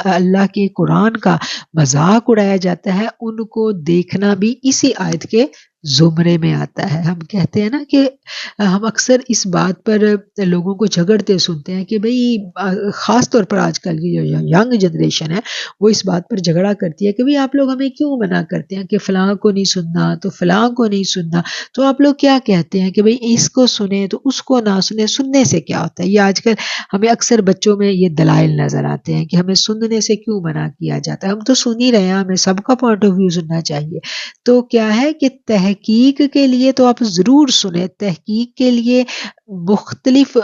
اللہ کے قرآن کا مذاق اڑایا جاتا ہے، ان کو دیکھنا بھی اسی آیت کے زمرے میں آتا ہے۔ ہم کہتے ہیں نا کہ ہم اکثر اس بات پر لوگوں کو جھگڑتے سنتے ہیں کہ بھئی، خاص طور پر آج کل کی جو ینگ جنریشن ہے وہ اس بات پر جھگڑا کرتی ہے کہ بھئی آپ لوگ ہمیں کیوں منع کرتے ہیں کہ فلاں کو نہیں سننا تو فلاں کو نہیں سننا، تو آپ لوگ کیا کہتے ہیں کہ بھئی اس کو سنیں تو اس کو نہ سنیں، سننے سے کیا ہوتا ہے؟ یہ آج کل ہمیں اکثر بچوں میں یہ دلائل نظر آتے ہیں کہ ہمیں سننے سے کیوں منع کیا جاتا ہے، ہم تو سن ہی رہے ہیں، ہمیں سب کا پوائنٹ آف ویو سننا چاہیے۔ تو کیا ہے کہ تحقیق کے لیے تو آپ ضرور سنیں، تحقیق کے لیے مختلف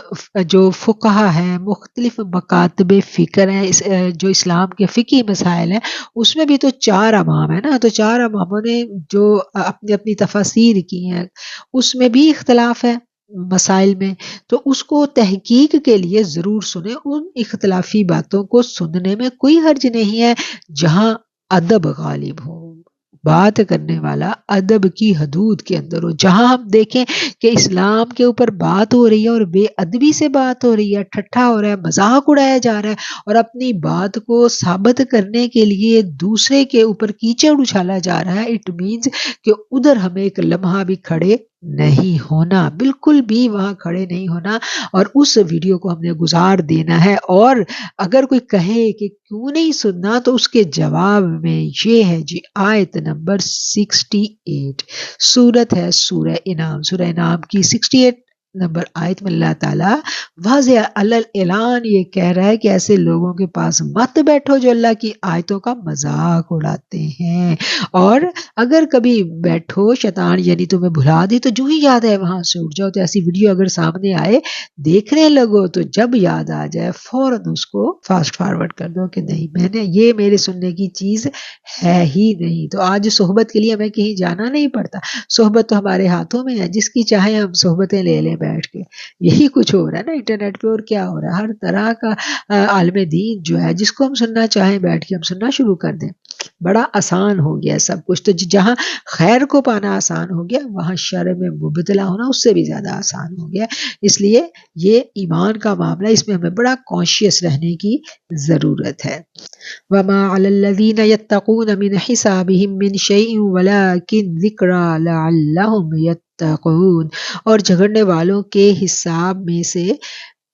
جو فقہا ہیں، مختلف مکاتب فکر ہیں، جو اسلام کے فقہی مسائل ہیں، اس میں بھی تو چار امام ہیں نا، تو چار اماموں نے جو اپنی اپنی تفاسیر کی ہیں، اس میں بھی اختلاف ہے مسائل میں، تو اس کو تحقیق کے لیے ضرور سنیں۔ ان اختلافی باتوں کو سننے میں کوئی حرج نہیں ہے جہاں ادب غالب ہو، بات کرنے والا ادب کی حدود کے اندر ہو، جہاں ہم دیکھیں کہ اسلام کے اوپر بات ہو رہی ہے اور بے ادبی سے بات ہو رہی ہے، ٹھٹھا ہو رہا ہے، مذاق اڑایا جا رہا ہے، اور اپنی بات کو ثابت کرنے کے لیے دوسرے کے اوپر کیچڑ اچھالا جا رہا ہے، اٹ مینز کہ ادھر ہمیں ایک لمحہ بھی کھڑے نہیں ہونا، بالکل بھی وہاں کھڑے نہیں ہونا، اور اس ویڈیو کو ہم نے گزار دینا ہے۔ اور اگر کوئی کہے کہ کیوں نہیں سننا، تو اس کے جواب میں یہ ہے جی، آیت نمبر 68، سورت ہے سورہ انعام، سورہ انعام کی 68 نمبر آیت میں اللہ تعالیٰ واضح اعلان یہ کہہ رہا ہے کہ ایسے لوگوں کے پاس مت بیٹھو جو اللہ کی آیتوں کا مذاق اڑاتے ہیں، اور اگر کبھی بیٹھو شیطان یعنی تمہیں بھلا دے تو جو ہی یاد ہے وہاں سے اٹھ جاؤ۔ تو ایسی ویڈیو اگر سامنے آئے، دیکھنے لگو، تو جب یاد آ جائے فوراً اس کو فاسٹ فارورڈ کر دو کہ نہیں، یہ میرے سننے کی چیز ہے ہی نہیں۔ تو آج صحبت کے لیے ہمیں کہیں جانا نہیں پڑتا، صحبت تو ہمارے ہاتھوں میں ہے، جس کی چاہے ہم صحبتیں لے لیں بیٹھ کے۔ یہی کچھ ہو رہا ہے نا انٹرنیٹ پہ، اور کیا ہو رہا ہے؟ ہر طرح کا عالم دین جو ہے، جس کو ہم سننا چاہیں بیٹھ کے ہم سننا شروع کر دیں۔ بڑا آسان ہو گیا سب کچھ. تو جہاں خیر کو پانا آسان ہو گیا وہاں شر میں مبتلا ہونا اس سے بھی زیادہ آسان ہو گیا. اس لیے یہ ایمان کا معاملہ اس میں ہمیں بڑا کانشیس رہنے کی ضرورت ہے. وما على الذين يتقون من حسابهم من شيء ولكن ذكرى لعلهم يتقون. اور جھگڑنے والوں کے حساب میں سے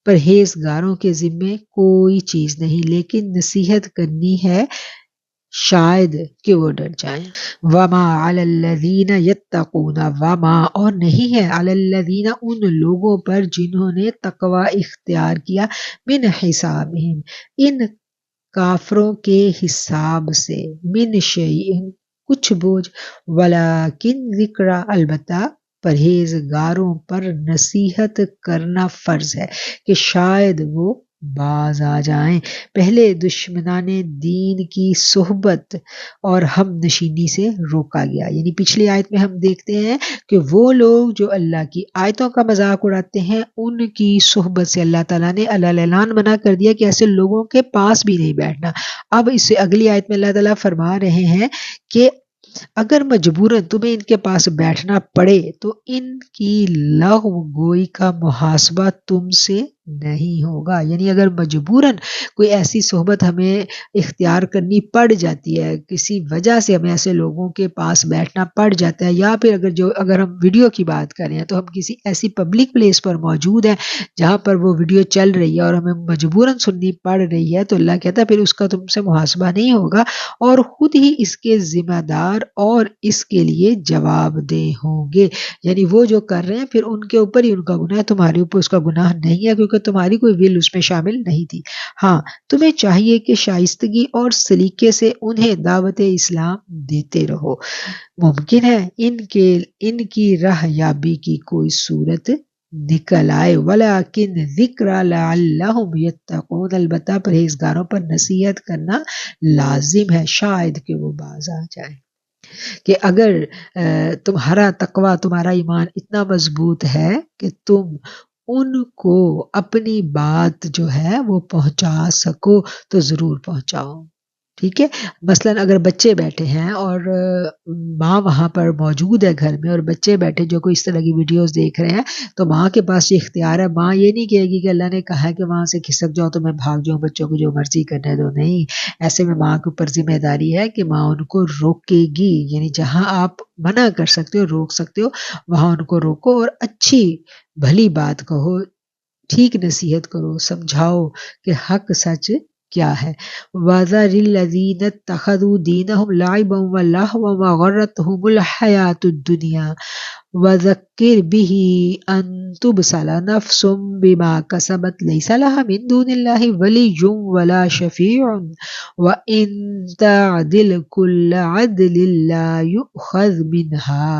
پرہیزگاروں کے ذمے کوئی چیز نہیں لیکن نصیحت کرنی ہے شاید کہ وہ ڈر جائیں. وما علی الذین یتقون، وما اور نہیں ہے علی الذین ان لوگوں پر جنہوں نے تقوی اختیار کیا، من حسابہم ان کافروں کے حساب سے، من شیء کچھ بوجھ، ولیکن ذکر البتہ پرہیزگاروں پر نصیحت کرنا فرض ہے کہ شاید وہ باز آ جائیں. پہلے دشمنان دین کی صحبت اور ہم نشینی سے روکا گیا. یعنی پچھلی آیت میں ہم دیکھتے ہیں کہ وہ لوگ جو اللہ کی آیتوں کا مذاق اڑاتے ہیں ان کی صحبت سے اللہ تعالیٰ نے اعلان منع کر دیا کہ ایسے لوگوں کے پاس بھی نہیں بیٹھنا. اب اس سے اگلی آیت میں اللہ تعالیٰ فرما رہے ہیں کہ اگر مجبوراً تمہیں ان کے پاس بیٹھنا پڑے تو ان کی لغو گوئی کا محاسبہ تم سے نہیں ہوگا. یعنی اگر مجبوراً کوئی ایسی صحبت ہمیں اختیار کرنی پڑ جاتی ہے، کسی وجہ سے ہمیں ایسے لوگوں کے پاس بیٹھنا پڑ جاتا ہے، یا پھر اگر ہم ویڈیو کی بات کریں تو ہم کسی ایسی پبلک پلیس پر موجود ہیں جہاں پر وہ ویڈیو چل رہی ہے اور ہمیں مجبوراً سننی پڑ رہی ہے، تو اللہ کہتا ہے پھر اس کا تم سے محاسبہ نہیں ہوگا اور خود ہی اس کے ذمہ دار اور اس کے لیے جواب دہ ہوں گے. یعنی وہ جو کر رہے ہیں پھر ان کے اوپر ہی ان کا گناہ ہے، تمہارے اوپر اس کا گناہ نہیں ہے کیونکہ تمہاری کوئی ول اس میں شامل نہیں تھی. ہاں تمہیں چاہیے کہ شائستگی اور سلیقے سے انہیں دعوت اسلام دیتے رہو. ممکن ہے ان کی راہ یابی کی کوئی صورت نکل آئے. ولیکن ذکر لعلہم یتقون البتہ پرہیزگاروں پر نصیحت کرنا لازم ہے شاید کہ وہ باز آ جائیں. کہ اگر تمہارا تقوی تمہارا ایمان اتنا مضبوط ہے کہ تم ان کو اپنی بات جو ہے وہ پہنچا سکو تو ضرور پہنچاؤ. ٹھیک ہے، مثلا اگر بچے بیٹھے ہیں اور ماں وہاں پر موجود ہے گھر میں اور بچے بیٹھے جو کوئی اس طرح کی ویڈیوز دیکھ رہے ہیں تو ماں کے پاس یہ اختیار ہے. ماں یہ نہیں کہے گی کہ اللہ نے کہا ہے کہ وہاں سے کھسک جاؤ تو میں بھاگ جاؤں، بچوں کو جو مرضی کرنے دو. نہیں، ایسے میں ماں کے اوپر ذمہ داری ہے کہ ماں ان کو روکے گی. یعنی جہاں آپ منع کر سکتے ہو روک سکتے ہو وہاں ان کو روکو اور اچھی بھلی بات کہو، ٹھیک نصیحت کرو، سمجھاؤ کہ حق سچ کیا ہے. وَذَرِ الَّذِينَ اتَّخَذُوا دِينَهُمْ لَعِبًا وَلَهْوًا وَغَرَّتْهُمُ الْحَيَاةُ الدُّنْيَا وَذَكِّرْ بِهِ أَن تُبْصَلَ نَفْسٌ بِمَا كَسَبَتْ لَيْسَ لَهَا مِن دُونِ اللَّهِ وَلِيٌّ وَلَا شَفِيعٌ وَإِن تَعْدِلْ كُلَّ عَدْلٍ لَّا يُؤْخَذْ مِنْهَا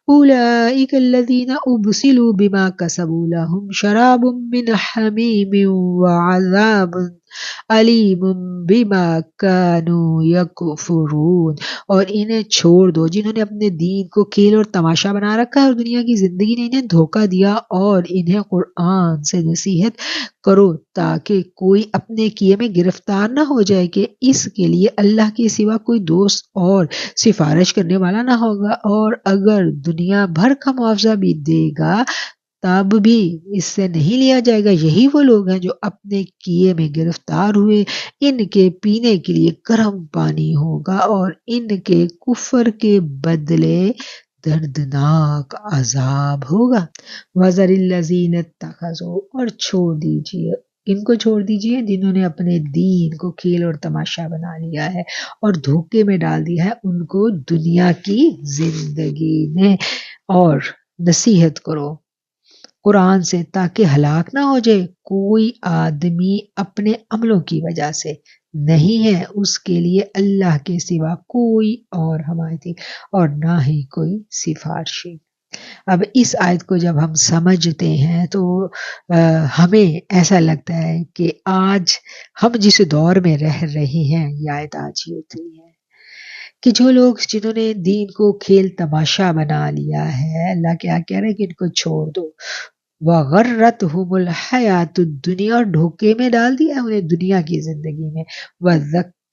أُولَٰئِكَ الَّذِينَ أُبْصِلُوا بِمَا كَسَبُوا لَهُمْ شَرَابٌ مِّنْ حَمِيمٍ وَعَذَابٌ علیم بما کانوا یکفرون. اور انہیں چھوڑ دو جنہوں نے اپنے دین کو کھیل اور تماشا بنا رکھا ہے اور دنیا کی زندگی نے انہیں دھوکہ دیا. اور انہیں قرآن سے نصیحت کرو تاکہ کوئی اپنے کیے میں گرفتار نہ ہو جائے کہ اس کے لیے اللہ کے سوا کوئی دوست اور سفارش کرنے والا نہ ہوگا. اور اگر دنیا بھر کا معاوضہ بھی دے گا تب بھی اس سے نہیں لیا جائے گا. یہی وہ لوگ ہیں جو اپنے کیے میں گرفتار ہوئے. ان کے پینے کے لیے گرم پانی ہوگا اور ان کے کفر کے بدلے دردناک عذاب ہوگا. وَذَرِ الَّذِينَ اتَّخَذُوا اور چھوڑ دیجئے ان کو چھوڑ دیجئے جنہوں نے اپنے دین کو کھیل اور تماشا بنا لیا ہے اور دھوکے میں ڈال دیا ہے ان کو دنیا کی زندگی میں. اور نصیحت کرو قرآن سے تاکہ ہلاک نہ ہو جائے. کوئی آدمی اپنے عملوں کی وجہ سے نہیں ہے اس کے لیے اللہ کے سوا کوئی اور حمایتی اور نہ ہی کوئی سفارشی. اب اس آیت کو جب ہم سمجھتے ہیں تو ہمیں ایسا لگتا ہے کہ آج ہم جس دور میں رہ رہے ہیں یہ آیت آج ہی اتری ہے کہ جو لوگ جنہوں نے دین کو کھیل تماشا بنا لیا ہے اللہ کیا کہہ رہے ہیں کہ ان کو چھوڑ دو. وَغَرَّتْهُمُ الْحَيَاةُ الدُّنْيَا اور دھوکے میں ڈال دیا انہیں دنیا کی زندگی میں.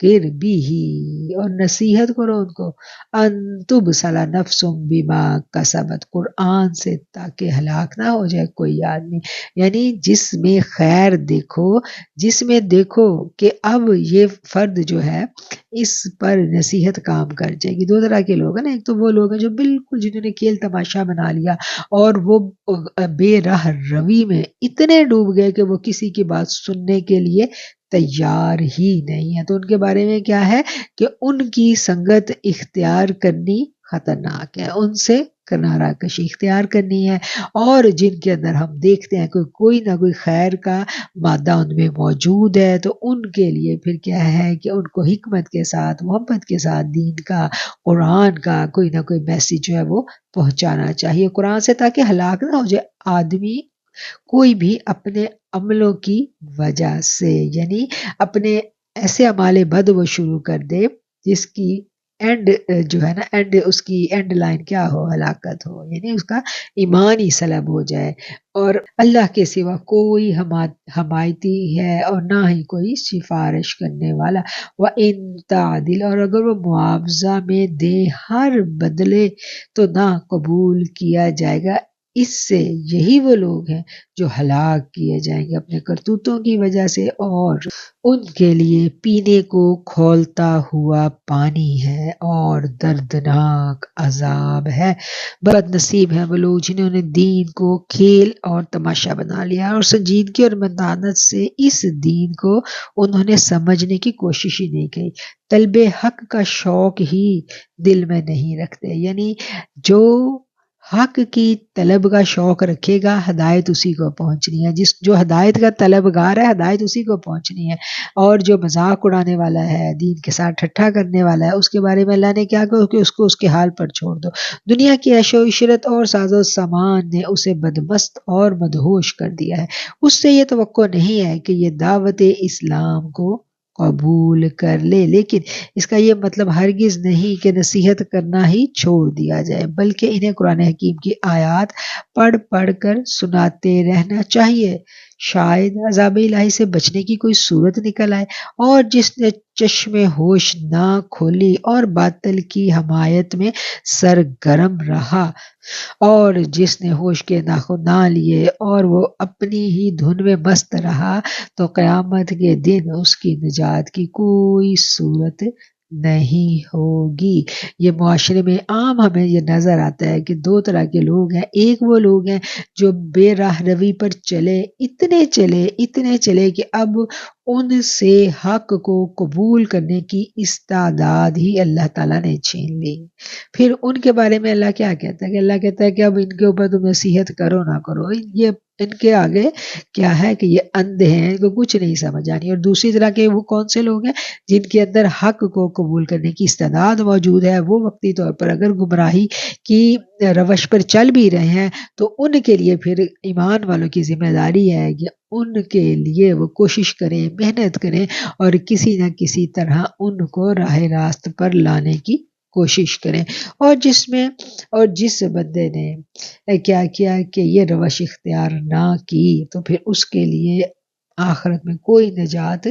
بھی ہی، اور نصیحت کرو ان کو، انتب صلا نفسم بما کسبت، قرآن سے، تاکہ ہلاک نہ ہو جائے کوئی آدمی. یعنی جس میں خیر دیکھو، جس میں دیکھو کہ اب یہ فرد جو ہے اس پر نصیحت کام کر جائے گی. دو طرح کے لوگ ہیں نا، ایک تو وہ لوگ ہیں جو بالکل جنہوں نے کھیل تماشا بنا لیا اور وہ بے راہ روی میں اتنے ڈوب گئے کہ وہ کسی کی بات سننے کے لیے تیار ہی نہیں ہے. تو ان کے بارے میں کیا ہے کہ ان کی سنگت اختیار کرنی خطرناک ہے، ان سے کنارہ کشی اختیار کرنی ہے. اور جن کے اندر ہم دیکھتے ہیں کہ کوئی نہ کوئی خیر کا مادہ ان میں موجود ہے، تو ان کے لیے پھر کیا ہے کہ ان کو حکمت کے ساتھ، محبت کے ساتھ دین کا، قرآن کا کوئی نہ کوئی میسج جو ہے وہ پہنچانا چاہیے قرآن سے، تاکہ ہلاک نہ ہو جائے آدمی کوئی بھی اپنے عملوں کی وجہ سے. یعنی اپنے ایسے اعمال بد وہ شروع کر دے جس کی اینڈ جو ہے نا، اینڈ اس کی اینڈ لائن کیا ہو، ہلاکت ہو، یعنی اس کا ایمان ہی سلب ہو جائے. اور اللہ کے سوا کوئی حمایتی ہے اور نہ ہی کوئی سفارش کرنے والا. وَإِن تَعْدِلْ، اور اگر وہ معاوضہ میں دے ہر بدلے تو نہ قبول کیا جائے گا اس سے. یہی وہ لوگ ہیں جو ہلاک کیے جائیں گے اپنے کرتوتوں کی وجہ سے، اور ان کے لیے پینے کو کھولتا ہوا پانی ہے اور دردناک عذاب ہے. بد نصیب ہیں وہ لوگ جنہوں نے دین کو کھیل اور تماشا بنا لیا، اور سنجیدگی اور متانت سے اس دین کو انہوں نے سمجھنے کی کوشش ہی نہیں کی. طلب حق کا شوق ہی دل میں نہیں رکھتے. یعنی جو حق کی طلب کا شوق رکھے گا، ہدایت اسی کو پہنچنی ہے. جو ہدایت کا طلبگار ہے، ہدایت اسی کو پہنچنی ہے. اور جو مذاق اڑانے والا ہے، دین کے ساتھ ٹھٹھا کرنے والا ہے، اس کے بارے میں اللہ نے کیا کہا کہ اس کو اس کے حال پر چھوڑ دو. دنیا کی عیش و عشرت اور ساز و سامان نے اسے بدمست اور مدہوش کر دیا ہے. اس سے یہ توقع نہیں ہے کہ یہ دعوت اسلام کو قبول کر لے، لیکن اس کا یہ مطلب ہرگز نہیں کہ نصیحت کرنا ہی چھوڑ دیا جائے، بلکہ انہیں قرآن حکیم کی آیات پڑھ پڑھ کر سناتے رہنا چاہیے. شاید عذاب الہی سے بچنے کی کوئی صورت نکل آئے. اور جس نے چشم ہوش نہ کھولی اور باطل کی حمایت میں سرگرم رہا، اور جس نے ہوش کے ناخن نہ لیے اور وہ اپنی ہی دھن میں مست رہا، تو قیامت کے دن اس کی نجات کی کوئی صورت نہیں ہوگی. یہ معاشرے میں عام ہمیں یہ نظر آتا ہے کہ دو طرح کے لوگ ہیں. ایک وہ لوگ ہیں جو بے راہ روی پر اتنے چلے کہ اب ان سے حق کو قبول کرنے کی استعداد ہی اللہ تعالیٰ نے چھین لی. پھر ان کے بارے میں اللہ کیا کہتا ہے کہ اللہ کہتا ہے کہ اب ان کے اوپر تم نصیحت کرو نہ کرو، یہ ان کے آگے کیا ہے کہ یہ اندھے ہیں، ان کو کچھ نہیں سمجھ آنی. اور دوسری طرح کے وہ کون سے لوگ ہیں جن کے اندر حق کو قبول کرنے کی استعداد موجود ہے. وہ وقتی طور پر اگر گمراہی کی روش پر چل بھی رہے ہیں تو ان کے لیے پھر ایمان والوں کی ذمہ داری ہے کہ ان کے لیے وہ کوشش کریں، محنت کریں، اور کسی نہ کسی طرح ان کو راہ راست پر لانے کی کوشش کریں. اور جس بندے نے کیا کیا کہ یہ روش اختیار نہ کی، تو پھر اس کے لیے آخرت میں کوئی نجات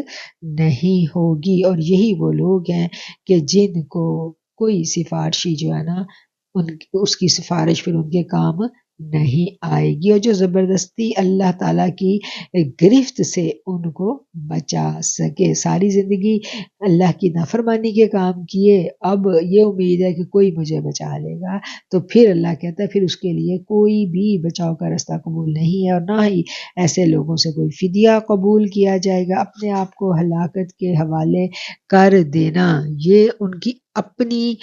نہیں ہوگی. اور یہی وہ لوگ ہیں کہ جن کو کوئی سفارشی جو ہے نا، اس کی سفارش پھر ان کے کام نہیں آئے گی، اور جو زبردستی اللہ تعالیٰ کی گرفت سے ان کو بچا سکے. ساری زندگی اللہ کی نافرمانی کے کام کیے، اب یہ امید ہے کہ کوئی مجھے بچا لے گا، تو پھر اللہ کہتا ہے پھر اس کے لیے کوئی بھی بچاؤ کا رستہ قبول نہیں ہے، اور نہ ہی ایسے لوگوں سے کوئی فدیہ قبول کیا جائے گا. اپنے آپ کو ہلاکت کے حوالے کر دینا، یہ ان کی اپنی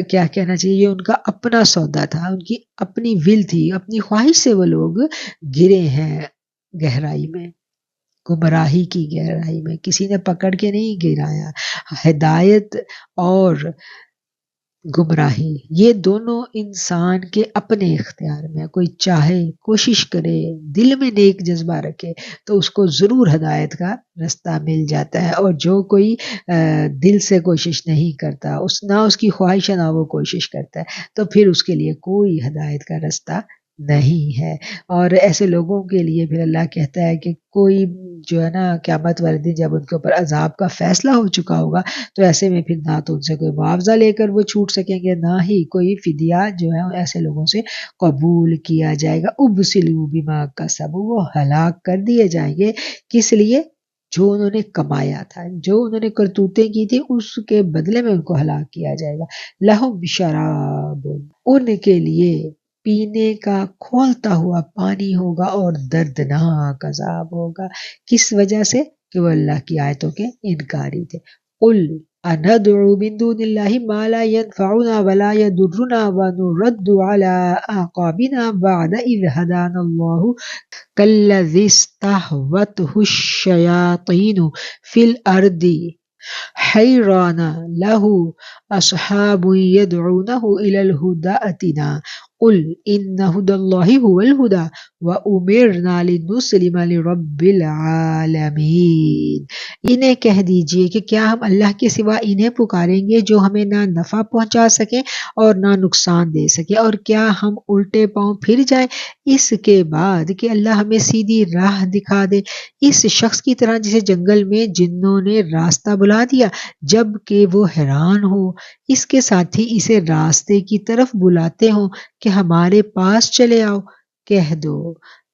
کیا کہنا چاہیے، یہ ان کا اپنا سودا تھا، ان کی اپنی ول تھی، اپنی خواہش سے وہ لوگ گرے ہیں گہرائی میں، گمراہی کی گہرائی میں. کسی نے پکڑ کے نہیں گرایا. ہدایت اور گمراہی یہ دونوں انسان کے اپنے اختیار میں. کوئی چاہے، کوشش کرے، دل میں نیک جذبہ رکھے تو اس کو ضرور ہدایت کا رستہ مل جاتا ہے. اور جو کوئی دل سے کوشش نہیں کرتا، نہ اس کی خواہش ہے نہ وہ کوشش کرتا ہے، تو پھر اس کے لیے کوئی ہدایت کا رستہ نہیں ہے۔ اور ایسے لوگوں کے لیے پھر اللہ کہتا ہے کہ کوئی جو ہے نا قیامت والے دن جب ان کے اوپر عذاب کا فیصلہ ہو چکا ہوگا تو ایسے میں پھر نہ تو ان سے کوئی معاوضہ لے کر وہ چھوٹ سکیں گے، نہ ہی کوئی فدیہ جو ہے ایسے لوگوں سے قبول کیا جائے گا۔ ابسلوا بما کسبوا، وہ ہلاک کر دیے جائیں گے، کس لیے؟ جو انہوں نے کمایا تھا، جو انہوں نے کرتوتیں کی تھی اس کے بدلے میں ان کو ہلاک کیا جائے گا۔ لہم شراب، ان کے لیے پینے کا کھولتا ہوا پانی ہوگا اور دردناک عذاب ہوگا۔ کس وجہ سے؟ کہ وہ اللہ کی آیتوں کے انکاری تھے۔ قل اندعو من دون اللہ ما لا ينفعنا ولا يضرنا ونرد على اعقابنا بعد اذ هدانا الله كالذي استهوته الشياطين في الارض حیران له اصحاب يدعونه الى الهدى ائتنا قل ان هدى الله هو الهدى وامرنا لنسلم لرب العالمین۔ انہیں کہہ دیجئے کہ کیا ہم اللہ کے سوا انہیں پکاریں گے جو ہمیں نہ نفع پہنچا سکے اور نہ نقصان دے سکے، اور کیا ہم الٹے پاؤں پھر جائیں اس کے بعد کہ اللہ ہمیں سیدھی راہ دکھا دے، اس شخص کی طرح جسے جنگل میں جنوں نے راستہ بلا دیا جب کہ وہ حیران ہو، اس کے ساتھی اسے راستے کی طرف بلاتے ہوں کہ ہمارے پاس چلے آؤ۔ کہہ دو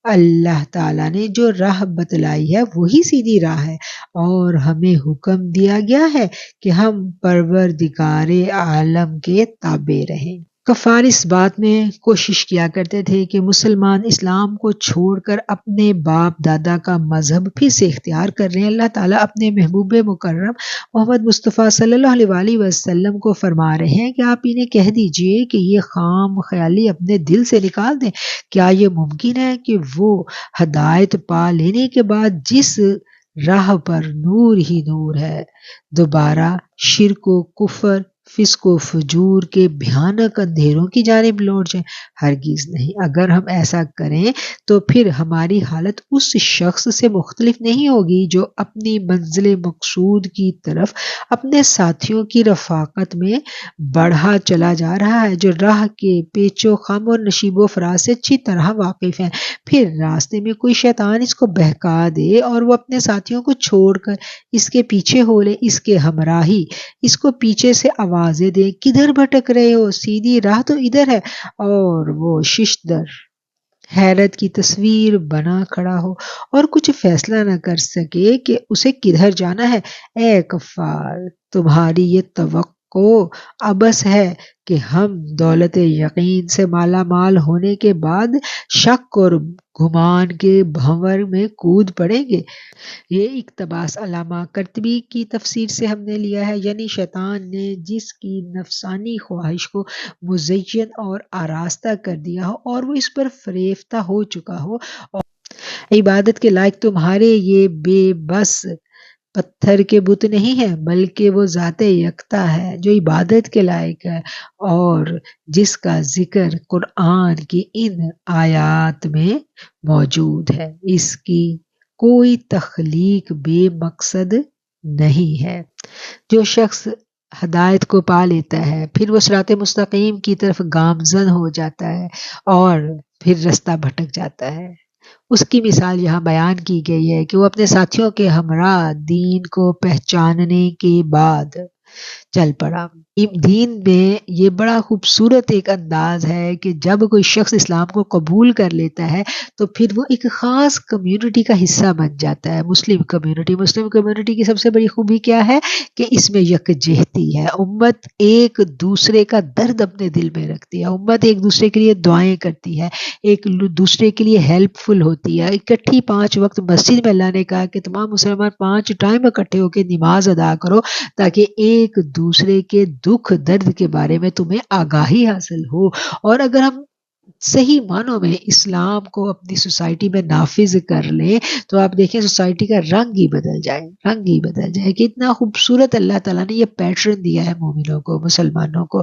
اللہ تعالیٰ نے جو راہ بتلائی ہے وہی سیدھی راہ ہے، اور ہمیں حکم دیا گیا ہے کہ ہم پروردگار عالم کے تابع رہیں۔ کفار اس بات میں کوشش کیا کرتے تھے کہ مسلمان اسلام کو چھوڑ کر اپنے باپ دادا کا مذہب پھر سے اختیار کر رہے ہیں۔ اللہ تعالیٰ اپنے محبوب مکرم محمد مصطفیٰ صلی اللہ علیہ وسلم کو فرما رہے ہیں کہ آپ انہیں کہہ دیجئے کہ یہ خام خیالی اپنے دل سے نکال دیں۔ کیا یہ ممکن ہے کہ وہ ہدایت پا لینے کے بعد جس راہ پر نور ہی نور ہے دوبارہ شرک و کفر، فسق و فجور کے بھیانک اندھیروں کی جانب لوٹ جائیں؟ ہرگز نہیں۔ اگر ہم ایسا کریں تو پھر ہماری حالت اس شخص سے مختلف نہیں ہوگی جو اپنی منزل مقصود کی طرف اپنے ساتھیوں کی رفاقت میں بڑھا چلا جا رہا ہے، جو راہ کے پیچ و خم اور نشیب و فراز سے اچھی طرح واقف ہیں۔ پھر راستے میں کوئی شیطان اس کو بہکا دے اور وہ اپنے ساتھیوں کو چھوڑ کر اس کے پیچھے ہو لے، اس کے ہمراہی اس کو پیچھے سے آوازیں دیں، کدھر بھٹک رہے ہو، سیدھی راہ تو ادھر ہے، اور وہ ششدر حیرت کی تصویر بنا کھڑا ہو اور کچھ فیصلہ نہ کر سکے کہ اسے کدھر جانا ہے۔ اے کفار، تمہاری یہ توقع ابس ہے کہ ہم دولت یقین سے مالا مال ہونے کے بعد شک اور گمان کے بھنور میں کود پڑیں گے۔ یہ اقتباس علامہ قرطبی کی تفسیر سے ہم نے لیا ہے، یعنی شیطان نے جس کی نفسانی خواہش کو مزین اور آراستہ کر دیا ہو اور وہ اس پر فریفتہ ہو چکا ہو، اور عبادت کے لائق تمہارے یہ بے بس پتھر کے بت نہیں ہے بلکہ وہ ذات یکتا ہے جو عبادت کے لائق ہے، اور جس کا ذکر قرآن کی ان آیات میں موجود ہے۔ اس کی کوئی تخلیق بے مقصد نہیں ہے۔ جو شخص ہدایت کو پا لیتا ہے پھر وہ صراط مستقیم کی طرف گامزن ہو جاتا ہے اور پھر رستہ بھٹک جاتا ہے۔ اس کی مثال یہاں بیان کی گئی ہے کہ وہ اپنے ساتھیوں کے ہمراہ دین کو پہچاننے کے بعد چل پڑا۔ دین میں یہ بڑا خوبصورت ایک انداز ہے کہ جب کوئی شخص اسلام کو قبول کر لیتا ہے تو پھر وہ ایک خاص کمیونٹی کا حصہ بن جاتا ہے، مسلم کمیونٹی۔ مسلم کمیونٹی کی سب سے بڑی خوبی کیا ہے کہ اس میں یکجہتی ہے، امت ایک دوسرے کا درد اپنے دل میں رکھتی ہے، امت ایک دوسرے کے لیے دعائیں کرتی ہے، ایک دوسرے کے لیے ہیلپ فل ہوتی ہے۔ اکٹھی 5 وقت مسجد میں اللہ نے کہا کہ تمام مسلمان 5 ٹائم اکٹھے ہو کے نماز ادا کرو تاکہ ایک دوسرے کے دکھ درد کے بارے میں تمہیں آگاہی حاصل ہو۔ اور اگر ہم صحیح معنوں میں اسلام کو اپنی سوسائٹی میں نافذ کر لیں تو آپ دیکھیں سوسائٹی کا رنگ ہی بدل جائے، رنگ ہی بدل جائے کہ اتنا خوبصورت اللہ تعالیٰ نے یہ پیٹرن دیا ہے مومنوں کو، مسلمانوں کو۔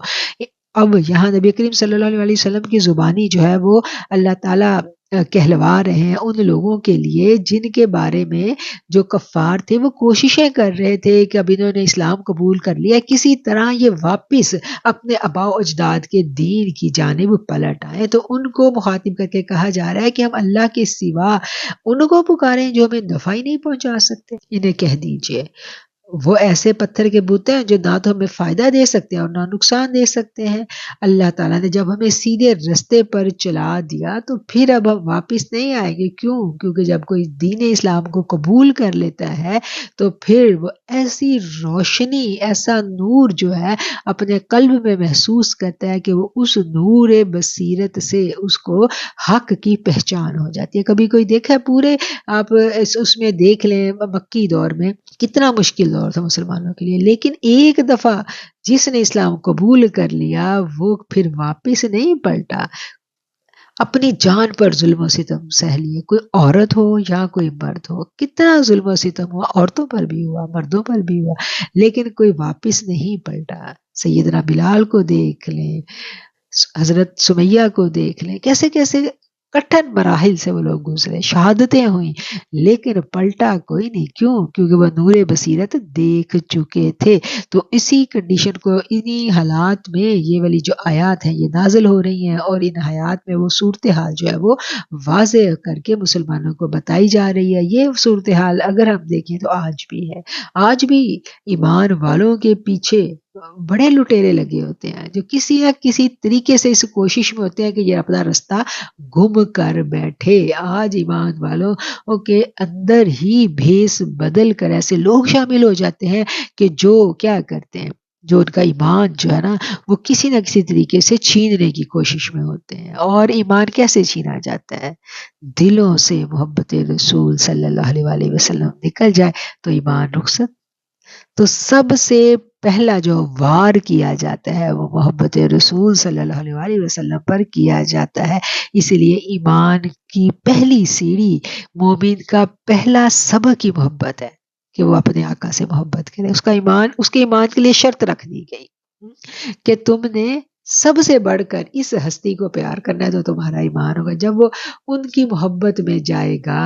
اب یہاں نبی کریم صلی اللہ علیہ وسلم کی زبانی جو ہے وہ اللہ تعالیٰ کہلوا رہے ہیں ان لوگوں کے لیے جن کے بارے میں جو کفار تھے وہ کوششیں کر رہے تھے کہ اب انہوں نے اسلام قبول کر لیا، کسی طرح یہ واپس اپنے آباء و اجداد کے دین کی جانب پلٹ آئے، تو ان کو مخاطب کر کے کہا جا رہا ہے کہ ہم اللہ کے سوا ان کو پکاریں جو ہمیں نفع ہی نہیں پہنچا سکتے۔ انہیں کہہ دیجئے وہ ایسے پتھر کے بت ہیں جو نہ تو ہمیں فائدہ دے سکتے ہیں اور نہ نقصان دے سکتے ہیں۔ اللہ تعالیٰ نے جب ہمیں سیدھے رستے پر چلا دیا تو پھر اب ہم واپس نہیں آئیں گے۔ کیوں؟ کیونکہ جب کوئی دین اسلام کو قبول کر لیتا ہے تو پھر وہ ایسی روشنی، ایسا نور جو ہے اپنے قلب میں محسوس کرتا ہے کہ وہ اس نور بصیرت سے اس کو حق کی پہچان ہو جاتی ہے۔ کبھی کوئی دیکھا ہے پورے آپ اس میں دیکھ لیں مکی دور میں کتنا مشکل دور تھا مسلمانوں کے لیے، لیکن ایک دفعہ جس نے اسلام قبول کر لیا وہ پھر واپس نہیں پلٹا۔ اپنی جان پر ظلم و ستم سہ لیے، کوئی عورت ہو یا کوئی مرد ہو، کتنا ظلم و ستم ہوا، عورتوں پر بھی ہوا، مردوں پر بھی ہوا، لیکن کوئی واپس نہیں پلٹا۔ سیدنا بلال کو دیکھ لیں، حضرت سمیہ کو دیکھ لیں، کیسے کیسے کٹھن مراحل سے وہ لوگ گزرے، شہادتیں ہوئیں، لیکن پلٹا کوئی نہیں۔ کیوں؟ کیونکہ وہ نور بصیرت دیکھ چکے تھے۔ تو اسی کنڈیشن کو، انہی حالات میں یہ والی جو آیات ہیں یہ نازل ہو رہی ہیں، اور ان آیات میں وہ صورتحال جو ہے وہ واضح کر کے مسلمانوں کو بتائی جا رہی ہے۔ یہ صورتحال اگر ہم دیکھیں تو آج بھی ہے، آج بھی ایمان والوں کے پیچھے بڑے لٹیرے لگے ہوتے ہیں جو کسی نہ کسی طریقے سے اس کوشش میں ہوتے ہیں کہ یہ اپنا رستہ گم کر بیٹھے۔ آج ایمان والوں کے اندر ہی بھیس بدل کر ایسے لوگ شامل ہو جاتے ہیں کہ جو کیا کرتے ہیں، جو ان کا ایمان جو ہے نا وہ کسی نہ کسی طریقے سے چھیننے کی کوشش میں ہوتے ہیں۔ اور ایمان کیسے چھینا جاتا ہے؟ دلوں سے محبت رسول صلی اللہ علیہ وآلہ وسلم نکل جائے تو ایمان رخصت۔ تو سب سے پہلا جو وار کیا جاتا ہے وہ محبت رسول صلی اللہ علیہ وآلہ وسلم پر کیا جاتا ہے۔ اس لیے ایمان کی پہلی سیڑھی، مومن کا پہلا سبق ہی محبت ہے کہ وہ اپنے آقا سے محبت کرے۔ اس کے ایمان کے لیے شرط رکھ دی گئی کہ تم نے سب سے بڑھ کر اس ہستی کو پیار کرنا ہے تو تمہارا ایمان ہوگا۔ جب وہ ان کی محبت میں جائے گا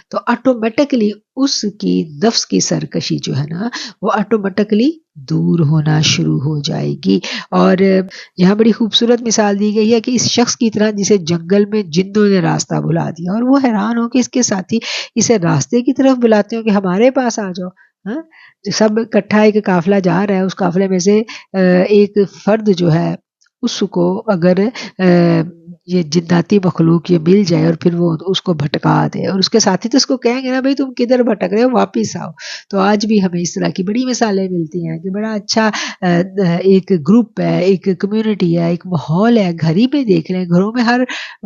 تو آٹومیٹکلی اس کی نفس کی سرکشی جو ہے نا وہ آٹومیٹکلی دور ہونا شروع ہو جائے گی۔ اور یہاں بڑی خوبصورت مثال دی گئی ہے کہ اس شخص کی طرح جسے جنگل میں جنوں نے راستہ بھلا دیا اور وہ حیران ہو کہ اس کے ساتھی اسے راستے کی طرف بلاتے ہو کہ ہمارے پاس آ جاؤ۔ ہاں، سب اکٹھا ایک قافلہ جا رہا ہے، اس قافلے میں سے ایک فرد جو ہے اس کو اگر یہ جناتی مخلوق یہ مل جائے اور پھر وہ اس کو بھٹکا دے، اور اس کے ساتھی تو اس کو کہیں گے نا بھائی تم کدھر بھٹک رہے ہو، واپس آؤ۔ تو آج بھی ہمیں اس طرح کی بڑی مثالیں ملتی ہیں کہ بڑا اچھا ایک گروپ ہے، ایک کمیونٹی ہے، ایک ماحول ہے۔ گھر ہی میں دیکھ لیں، گھروں میں ہر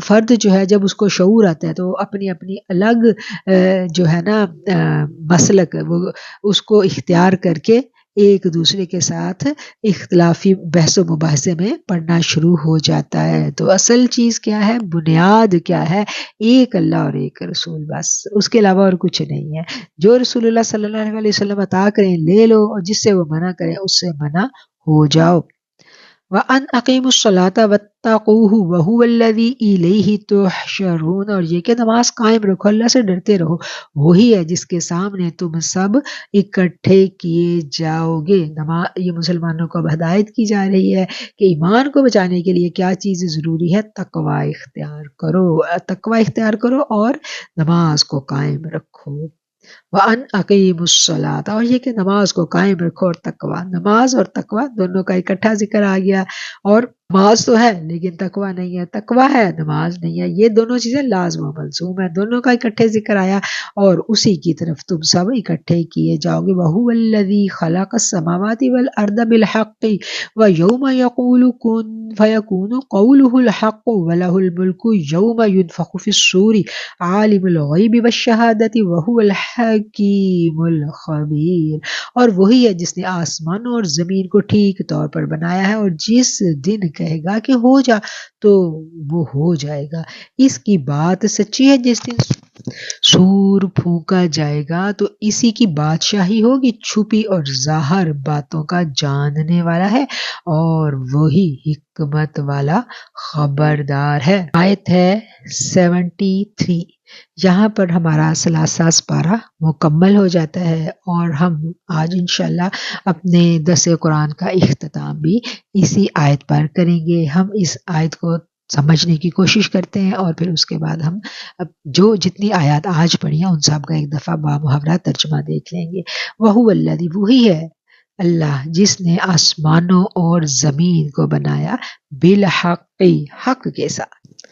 فرد جو ہے جب اس کو شعور آتا ہے تو اپنی اپنی الگ جو ہے نا مسلک وہ اس کو اختیار کر کے ایک دوسرے کے ساتھ اختلافی بحث و مباحثے میں پڑھنا شروع ہو جاتا ہے۔ تو اصل چیز کیا ہے، بنیاد کیا ہے؟ ایک اللہ اور ایک رسول، بس اس کے علاوہ اور کچھ نہیں ہے۔ جو رسول اللہ صلی اللہ علیہ وسلم عطا کریں لے لو، اور جس سے وہ منع کریں اس سے منع ہو جاؤ۔ وَأَنْ أَقِيمُوا الصَّلَاةَ وَاتَّقُوهُ وَهُوَ الَّذِي إِلَيْهِ تُحْشَرُونَ، اور یہ کہ نماز قائم رکھو، اللہ سے ڈرتے رہو، وہی ہے جس کے سامنے تم سب اکٹھے کیے جاؤ گے۔ یہ مسلمانوں کو اب ہدایت کی جا رہی ہے کہ ایمان کو بچانے کے لیے کیا چیز ضروری ہے، تقوی اختیار کرو، تقوی اختیار کرو اور نماز کو قائم رکھو۔ وَأَنْ أَقِيمُوا الصَّلَاةَ، اور یہ کہ نماز کو قائم رکھو، اور تقوی، نماز اور تقوی دونوں کا اکٹھا ذکر آ گیا۔ اور نماز تو ہے لیکن تقوی نہیں ہے، تقوی ہے نماز نہیں ہے، یہ دونوں چیزیں لازم و ملزوم ہے، دونوں کا اکٹھے ذکر آیا اور اسی کی طرف تم سب اکٹھے کیے جاؤ گے۔ وَهُوَ الَّذِي خَلَقَ السَّمَاوَاتِ وَالْأَرْضَ بِالْحَقِّ وَيَوْمَ يَقُولُ كُن فَيَكُونُ قَوْلُهُ الْحَقُّ وَلَهُ الْمُلْكُ يَوْمَ يُنفَخُ فِي الصُّورِ عَالِمُ الْغَيْبِ وَالشَّهَادَةِ وَهُوَ الْحَكِيمُ الْخَبِيرُ، اور وہی ہے جس نے آسمانوں اور زمین کو ٹھیک طور پر بنایا ہے اور جس دن کہے گا کہ ہو جا تو وہ ہو جائے گا۔ اس کی بات سچی ہے، جس دن سور پھونکا جائے گا تو اسی کی بادشاہی ہوگی، چھپی اور ظاہر باتوں کا جاننے والا ہے اور وہی حکمت والا خبردار ہے۔ آیت ہے 73۔ یہاں پر ہمارا ثلاثہ پارہ مکمل ہو جاتا ہے اور ہم آج انشاءاللہ اپنے درس قرآن کا اختتام بھی اسی آیت پر کریں گے۔ ہم اس آیت کو سمجھنے کی کوشش کرتے ہیں اور پھر اس کے بعد ہم جو جتنی آیات آج پڑھی ہیں ان سب کا ایک دفعہ بامحاورہ ترجمہ دیکھ لیں گے۔ وَهُوَ الَّذِي، وہی ہے اللہ جس نے آسمانوں اور زمین کو بنایا بالحق، حق کے ساتھ۔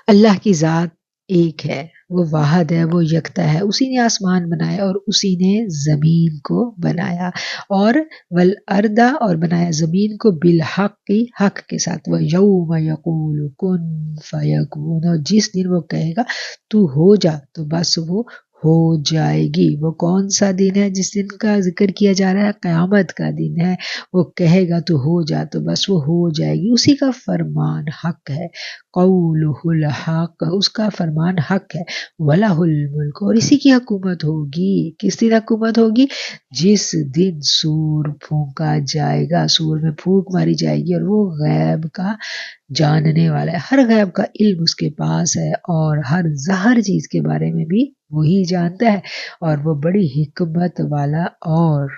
اللہ کی ذات ایک ہے، وہ واحد ہے، وہ یکتا ہے۔ اسی نے آسمان بنایا اور اسی نے زمین کو بنایا، اور والارض، اور بنایا زمین کو بالحق، حق کے ساتھ۔ وَيَوْمَ يَقُولُ كُن فَيَكُونُ، اور جس دن وہ کہے گا تو ہو جا تو بس وہ ہو جائے گی۔ وہ کون سا دن ہے جس دن کا ذکر کیا جا رہا ہے؟ قیامت کا دن ہے۔ وہ کہے گا تو ہو جا تو بس وہ ہو جائے گی، اسی کا فرمان حق ہے۔ قولہ الحق، اس کا فرمان حق ہے۔ وَلَهُ الْمُلْكُ، اور اسی کی حکومت ہوگی۔ کس دن حکومت ہوگی؟ جس دن سور پھونکا جائے گا، سور میں پھونک ماری جائے گی، اور وہ غیب کا جاننے والا ہے، ہر غیب کا علم اس کے پاس ہے اور ہر ظاہر چیز کے بارے میں بھی وہی جانتا ہے، اور وہ بڑی حکمت والا اور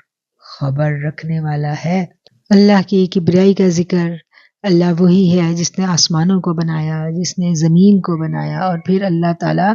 خبر رکھنے والا ہے۔ اللہ کی کبریائی کا ذکر۔ اللہ وہی ہے جس نے آسمانوں کو بنایا، جس نے زمین کو بنایا، اور پھر اللہ تعالیٰ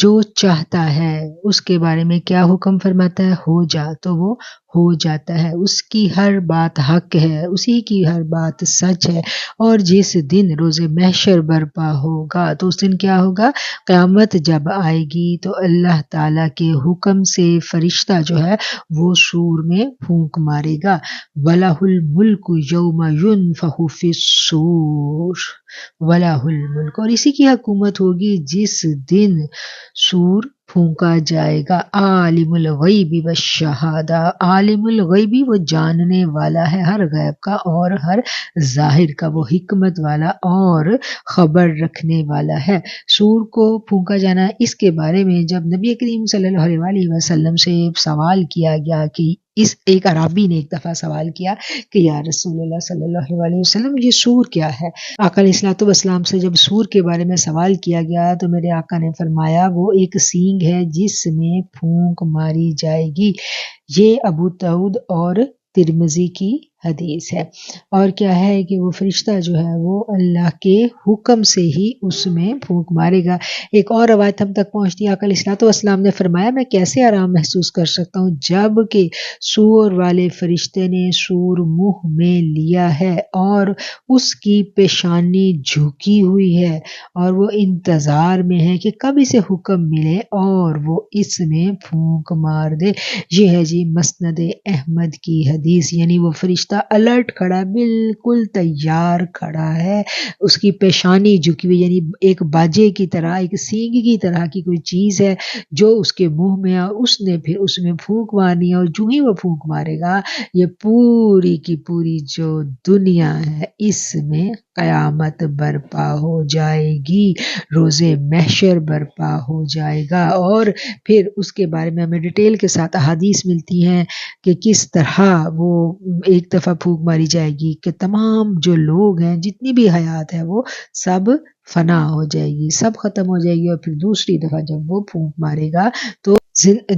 جو چاہتا ہے اس کے بارے میں کیا حکم فرماتا ہے؟ ہو جا تو وہ ہو جاتا ہے۔ اس کی ہر بات حق ہے، اسی کی ہر بات سچ ہے۔ اور جس دن روز محشر برپا ہوگا تو اس دن کیا ہوگا؟ قیامت جب آئے گی تو اللہ تعالیٰ کے حکم سے فرشتہ جو ہے وہ سور میں پھونک مارے گا۔ وَلَهُ الْمُلْكُ يَوْمَ يُنفَخُ فِي الصُّورِ، وَلَهُ الْمُلْكُ، اور اسی کی حکومت ہوگی جس دن سور پھونکا جائے گا۔ عالم الغیب والشہادہ، عالم الغیبی، وہ جاننے والا ہے ہر غیب کا اور ہر ظاہر کا، وہ حکمت والا اور خبر رکھنے والا ہے۔ سور کو پھونکا جانا، اس کے بارے میں جب نبی کریم صلی اللہ علیہ وسلم سے سوال کیا گیا کہ ایک عرابی نے ایک دفعہ سوال کیا کہ یا رسول اللہ صلی اللہ علیہ وسلم یہ سور کیا ہے؟ آقا علیہ الصلوۃ والسلام سے جب سور کے بارے میں سوال کیا گیا تو میرے آقا نے فرمایا وہ ایک سینگ ہے جس میں پھونک ماری جائے گی۔ یہ ابو داؤد اور ترمذی کی حدیث ہے۔ اور کیا ہے کہ وہ فرشتہ جو ہے وہ اللہ کے حکم سے ہی اس میں پھونک مارے گا۔ ایک اور روایت ہم تک پہنچتی ہے، آقا علیہ الصلوۃ والسلام نے فرمایا میں کیسے آرام محسوس کر سکتا ہوں جب کہ سور والے فرشتے نے سور منہ میں لیا ہے اور اس کی پیشانی جھکی ہوئی ہے اور وہ انتظار میں ہے کہ کب اسے حکم ملے اور وہ اس میں پھونک مار دے۔ یہ ہے جی مسند احمد کی حدیث، یعنی وہ فرشتہ الرٹ کھڑا، بالکل تیار کھڑا ہے، اس کی پیشانی جھکی ہوئی، یعنی ایک باجے کی طرح، ایک سینگ کی طرح کی کوئی چیز ہے جو اس کے منہ میں ہے، اس نے پھر اس میں پھونک مارنی ہے، اور جو ہی وہ پھونک مارے گا یہ پوری کی پوری جو دنیا ہے اس میں قیامت برپا ہو جائے گی، روز محشر برپا ہو جائے گا۔ اور پھر اس کے بارے میں ہمیں ڈیٹیل کے ساتھ احادیث ملتی ہیں کہ کس طرح وہ ایک دفعہ پھونک ماری جائے گی کہ تمام جو لوگ ہیں، جتنی بھی حیات ہے وہ سب فنا ہو جائے گی، سب ختم ہو جائے گی، اور پھر دوسری دفعہ جب وہ پھونک مارے گا تو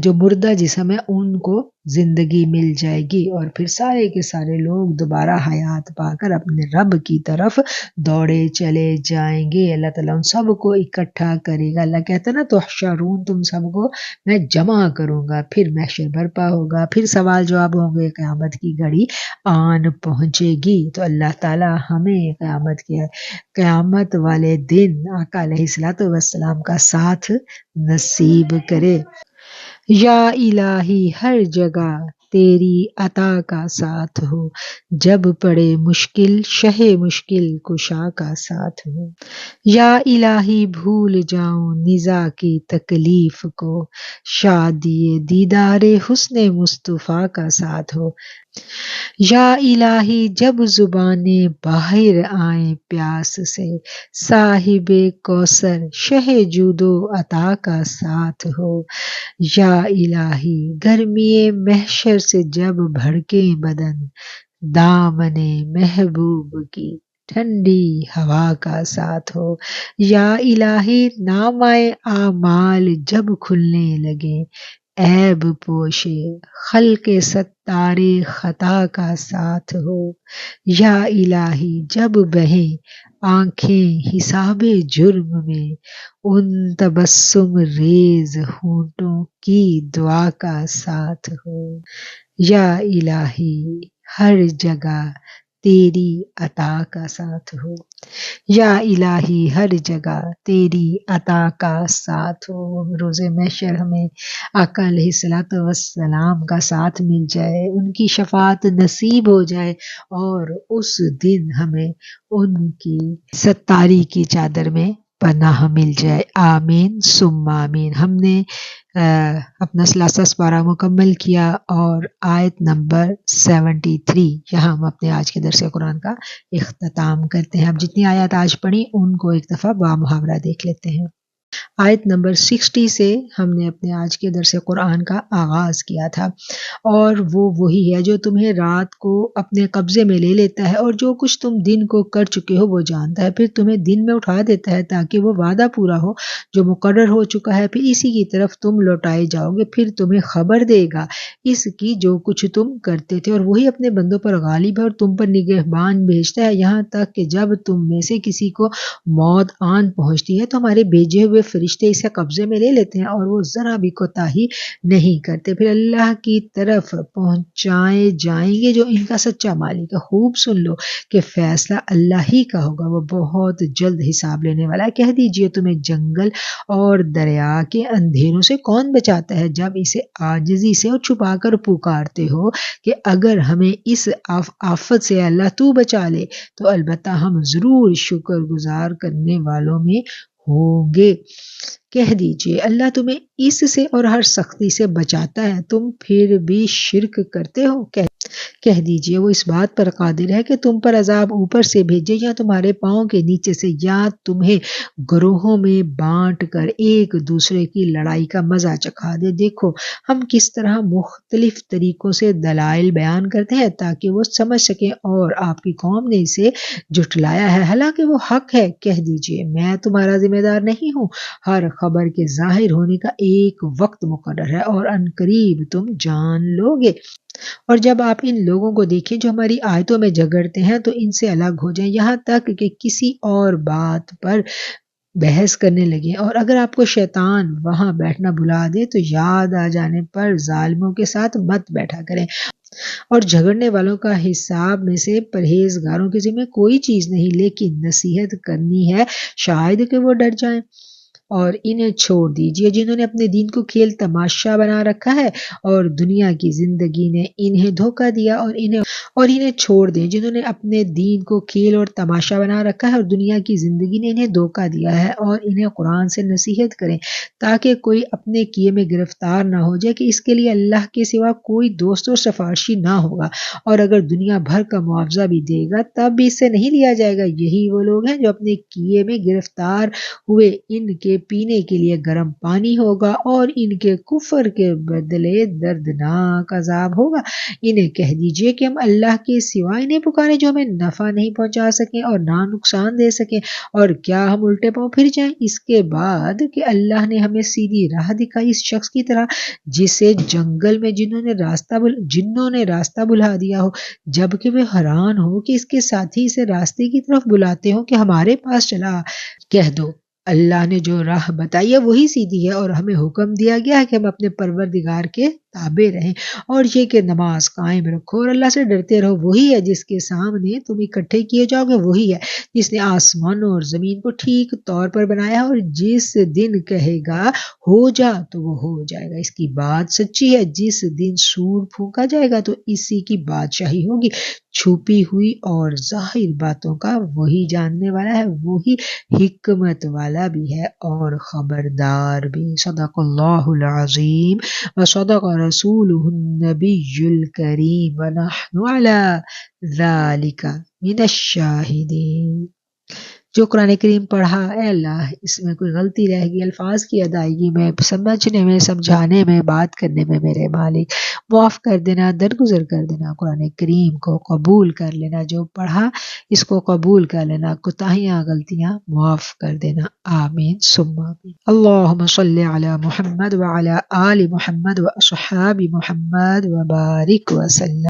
جو مردہ جسم ہے ان کو زندگی مل جائے گی، اور پھر سارے کے سارے لوگ دوبارہ حیات پا کر اپنے رب کی طرف دوڑے چلے جائیں گے۔ اللہ تعالیٰ ان سب کو اکٹھا کرے گا۔ اللہ کہتا ہے نا تحشرون، تم سب کو میں جمع کروں گا، پھر محشر برپا ہوگا، پھر سوال جواب ہوں گے، قیامت کی گھڑی آن پہنچے گی۔ تو اللہ تعالیٰ ہمیں قیامت والے دن آقا علیہ الصلوۃ والسلام کا ساتھ نصیب کرے۔ یا الہی، ہر جگہ تیری عطا کا ساتھ ہو، جب پڑے مشکل شہ مشکل کشا کا ساتھ ہو۔ یا الہی بھول جاؤں نزا کی تکلیف کو، شادی دیدار حسن مصطفیٰ کا ساتھ ہو۔ یا الہی جب زبانیں باہر آئیں پیاس سے، صاحب کوثر شہ جود و عطا کا ساتھ ہو۔ یا الہی گرمی محشر سے جب بھڑکے بدن، دامن محبوب کی ٹھنڈی ہوا کا ساتھ ہو۔ یا الہی نامہ اعمال جب کھلنے لگے، عیب پوش خلق ستار خطا کا ساتھ ہو۔ یا الہی جب بہیں آنکھیں حساب جرم میں، ان تبسم ریز ہونٹوں کی دعا کا ساتھ ہو۔ یا الہی ہر جگہ تیری عطا کا ساتھ ہو۔ یا الہی ہر جگہ تیری عطا کا ساتھ ہو۔ روز محشر ہمیں آقا علیہ الصلوۃ والسلام کا ساتھ مل جائے، ان کی شفاعت نصیب ہو جائے، اور اس دن ہمیں ان کی ستاری کی چادر میں پناہ مل جائے۔ آمین ثم آمین۔ ہم نے اپنا ثلاثہ پارہ مکمل کیا اور آیت نمبر 73 یہاں ہم اپنے آج کے درس قرآن کا اختتام کرتے ہیں۔ اب جتنی آیات آج پڑھی ان کو ایک دفعہ با محاورہ دیکھ لیتے ہیں۔ آیت نمبر 60 سے ہم نے اپنے آج کے درس قرآن کا آغاز کیا تھا، اور وہ وہی ہے جو تمہیں رات کو اپنے قبضے میں لے لیتا ہے، اور جو کچھ تم دن کو کر چکے ہو وہ جانتا ہے، پھر تمہیں دن میں اٹھا دیتا ہے تاکہ وہ وعدہ پورا ہو جو مقرر ہو چکا ہے، پھر اسی کی طرف تم لوٹائے جاؤ گے، پھر تمہیں خبر دے گا اس کی جو کچھ تم کرتے تھے، اور وہی اپنے بندوں پر غالب ہے اور تم پر نگہبان بھیجتا ہے، یہاں تک کہ جب تم میں سے کسی کو موت آن پہنچتی ہے تو ہمارے بھیجے ہوئے فرشتے اسے قبضے میں لے لیتے ہیں اور وہ ذرا بھی کوتاہی نہیں کرتے، پھر اللہ کی طرف پہنچائے جائیں گے جو ان کا سچا مالک ہے۔ خوب سن لو کہ فیصلہ اللہ ہی کا ہوگا، وہ بہت جلد حساب لینے والا ہے۔ کہہ دیجئے تمہیں جنگل اور دریا کے اندھیروں سے کون بچاتا ہے جب اسے عاجزی سے اور چھپا کر پکارتے ہو کہ اگر ہمیں اس آفت سے اللہ تو بچا لے تو البتہ ہم ضرور شکر گزار کرنے والوں میں ہوں گے۔ کہہ دیجئے اللہ تمہیں اس سے اور ہر سختی سے بچاتا ہے، تم پھر بھی شرک کرتے ہو۔ کہہ دیجئے وہ اس بات پر قادر ہے کہ تم پر عذاب اوپر سے بھیجے یا تمہارے پاؤں کے نیچے سے، یا تمہیں گروہوں میں بانٹ کر ایک دوسرے کی لڑائی کا مزہ چکھا دے۔ دیکھو ہم کس طرح مختلف طریقوں سے دلائل بیان کرتے ہیں تاکہ وہ سمجھ سکیں، اور آپ کی قوم نے اسے جھٹلایا ہے حالانکہ وہ حق ہے۔ کہہ دیجئے میں تمہارا ذمہ دار نہیں ہوں، ہر خبر کے ظاہر ہونے کا ایک وقت مقرر ہے اور عنقریب تم جان لو گے۔ اور جب آپ ان لوگوں کو دیکھیں جو ہماری آیتوں میں جھگڑتے ہیں تو ان سے الگ ہو جائیں، یہاں تک کہ کسی اور بات پر بحث کرنے لگے، اور اگر آپ کو شیطان وہاں بیٹھنا بلا دے تو یاد آ جانے پر ظالموں کے ساتھ مت بیٹھا کریں، اور جھگڑنے والوں کا حساب میں سے پرہیزگاروں کے ذمہ کوئی چیز نہیں، لیکن نصیحت کرنی ہے شاید کہ وہ ڈر جائیں۔ اور انہیں چھوڑ دیجئے جنہوں نے اپنے دین کو کھیل تماشا بنا رکھا ہے، اور دنیا کی زندگی نے انہیں دھوکہ دیا، اور انہیں چھوڑ دیں جنہوں نے اپنے دین کو کھیل اور تماشا بنا رکھا ہے، اور دنیا کی زندگی نے انہیں دھوکہ دیا ہے، اور انہیں قرآن سے نصیحت کریں تاکہ کوئی اپنے کیے میں گرفتار نہ ہو جائے کہ اس کے لیے اللہ کے سوا کوئی دوست اور سفارشی نہ ہوگا، اور اگر دنیا بھر کا معاوضہ بھی دے گا تب بھی اس سے نہیں لیا جائے گا۔ یہی وہ لوگ ہیں جو اپنے کیے میں گرفتار ہوئے، ان کے پینے کے لیے گرم پانی ہوگا اور ان کے کفر کے بدلے دردناک عذاب ہوگا۔ انہیں کہہ دیجئے کہ ہم اللہ کے سوا انہیں پکاریں جو ہمیں نفع نہیں پہنچا سکیں اور نہ نقصان دے سکیں، اور کیا ہم الٹے پاؤں پھر جائیں اس کے بعد کہ اللہ نے ہمیں سیدھی راہ دکھائی، اس شخص کی طرح جسے جنگل میں جنوں نے راستہ بلا دیا ہو، جبکہ وہ حیران ہو کہ اس کے ساتھی اسے راستے کی طرف بلاتے ہو کہ ہمارے پاس چلا۔ کہہ دو اللہ نے جو راہ بتائی ہے وہی سیدھی ہے، اور ہمیں حکم دیا گیا ہے کہ ہم اپنے پروردگار کے تابع رہیں، اور یہ کہ نماز قائم رکھو اور اللہ سے ڈرتے رہو۔ وہی ہے جس کے سامنے تم اکٹھے کیے جاؤ گے، وہی ہے جس نے آسمانوں اور زمین کو ٹھیک طور پر بنایا، اور جس دن کہے گا ہو جا تو وہ ہو جائے گا۔ اس کی بات سچی ہے، جس دن سور پھونکا جائے گا تو اسی کی بادشاہی ہوگی۔ چھپی ہوئی اور ظاہر باتوں کا وہی جاننے والا ہے، وہی حکمت والا بھی ہے اور خبردار بھی۔ صدق اللہ العظیم وصدق رسوله النبی الکریم ونحن علی ذالک من الشاہدین۔ جو قرآن کریم پڑھا، اے اللہ اس میں کوئی غلطی رہ گئی، الفاظ کی ادائیگی میں، سمجھنے میں، سمجھانے میں، بات کرنے میں، میرے مالک معاف کر دینا، درگزر کر دینا۔ قرآن کریم کو قبول کر لینا، جو پڑھا اس کو قبول کر لینا، کوتاہیاں غلطیاں معاف کر دینا، آمین ثم آمین۔ اللہم صلی علی محمد وعلی آل محمد واصحاب محمد وبارک وسلم۔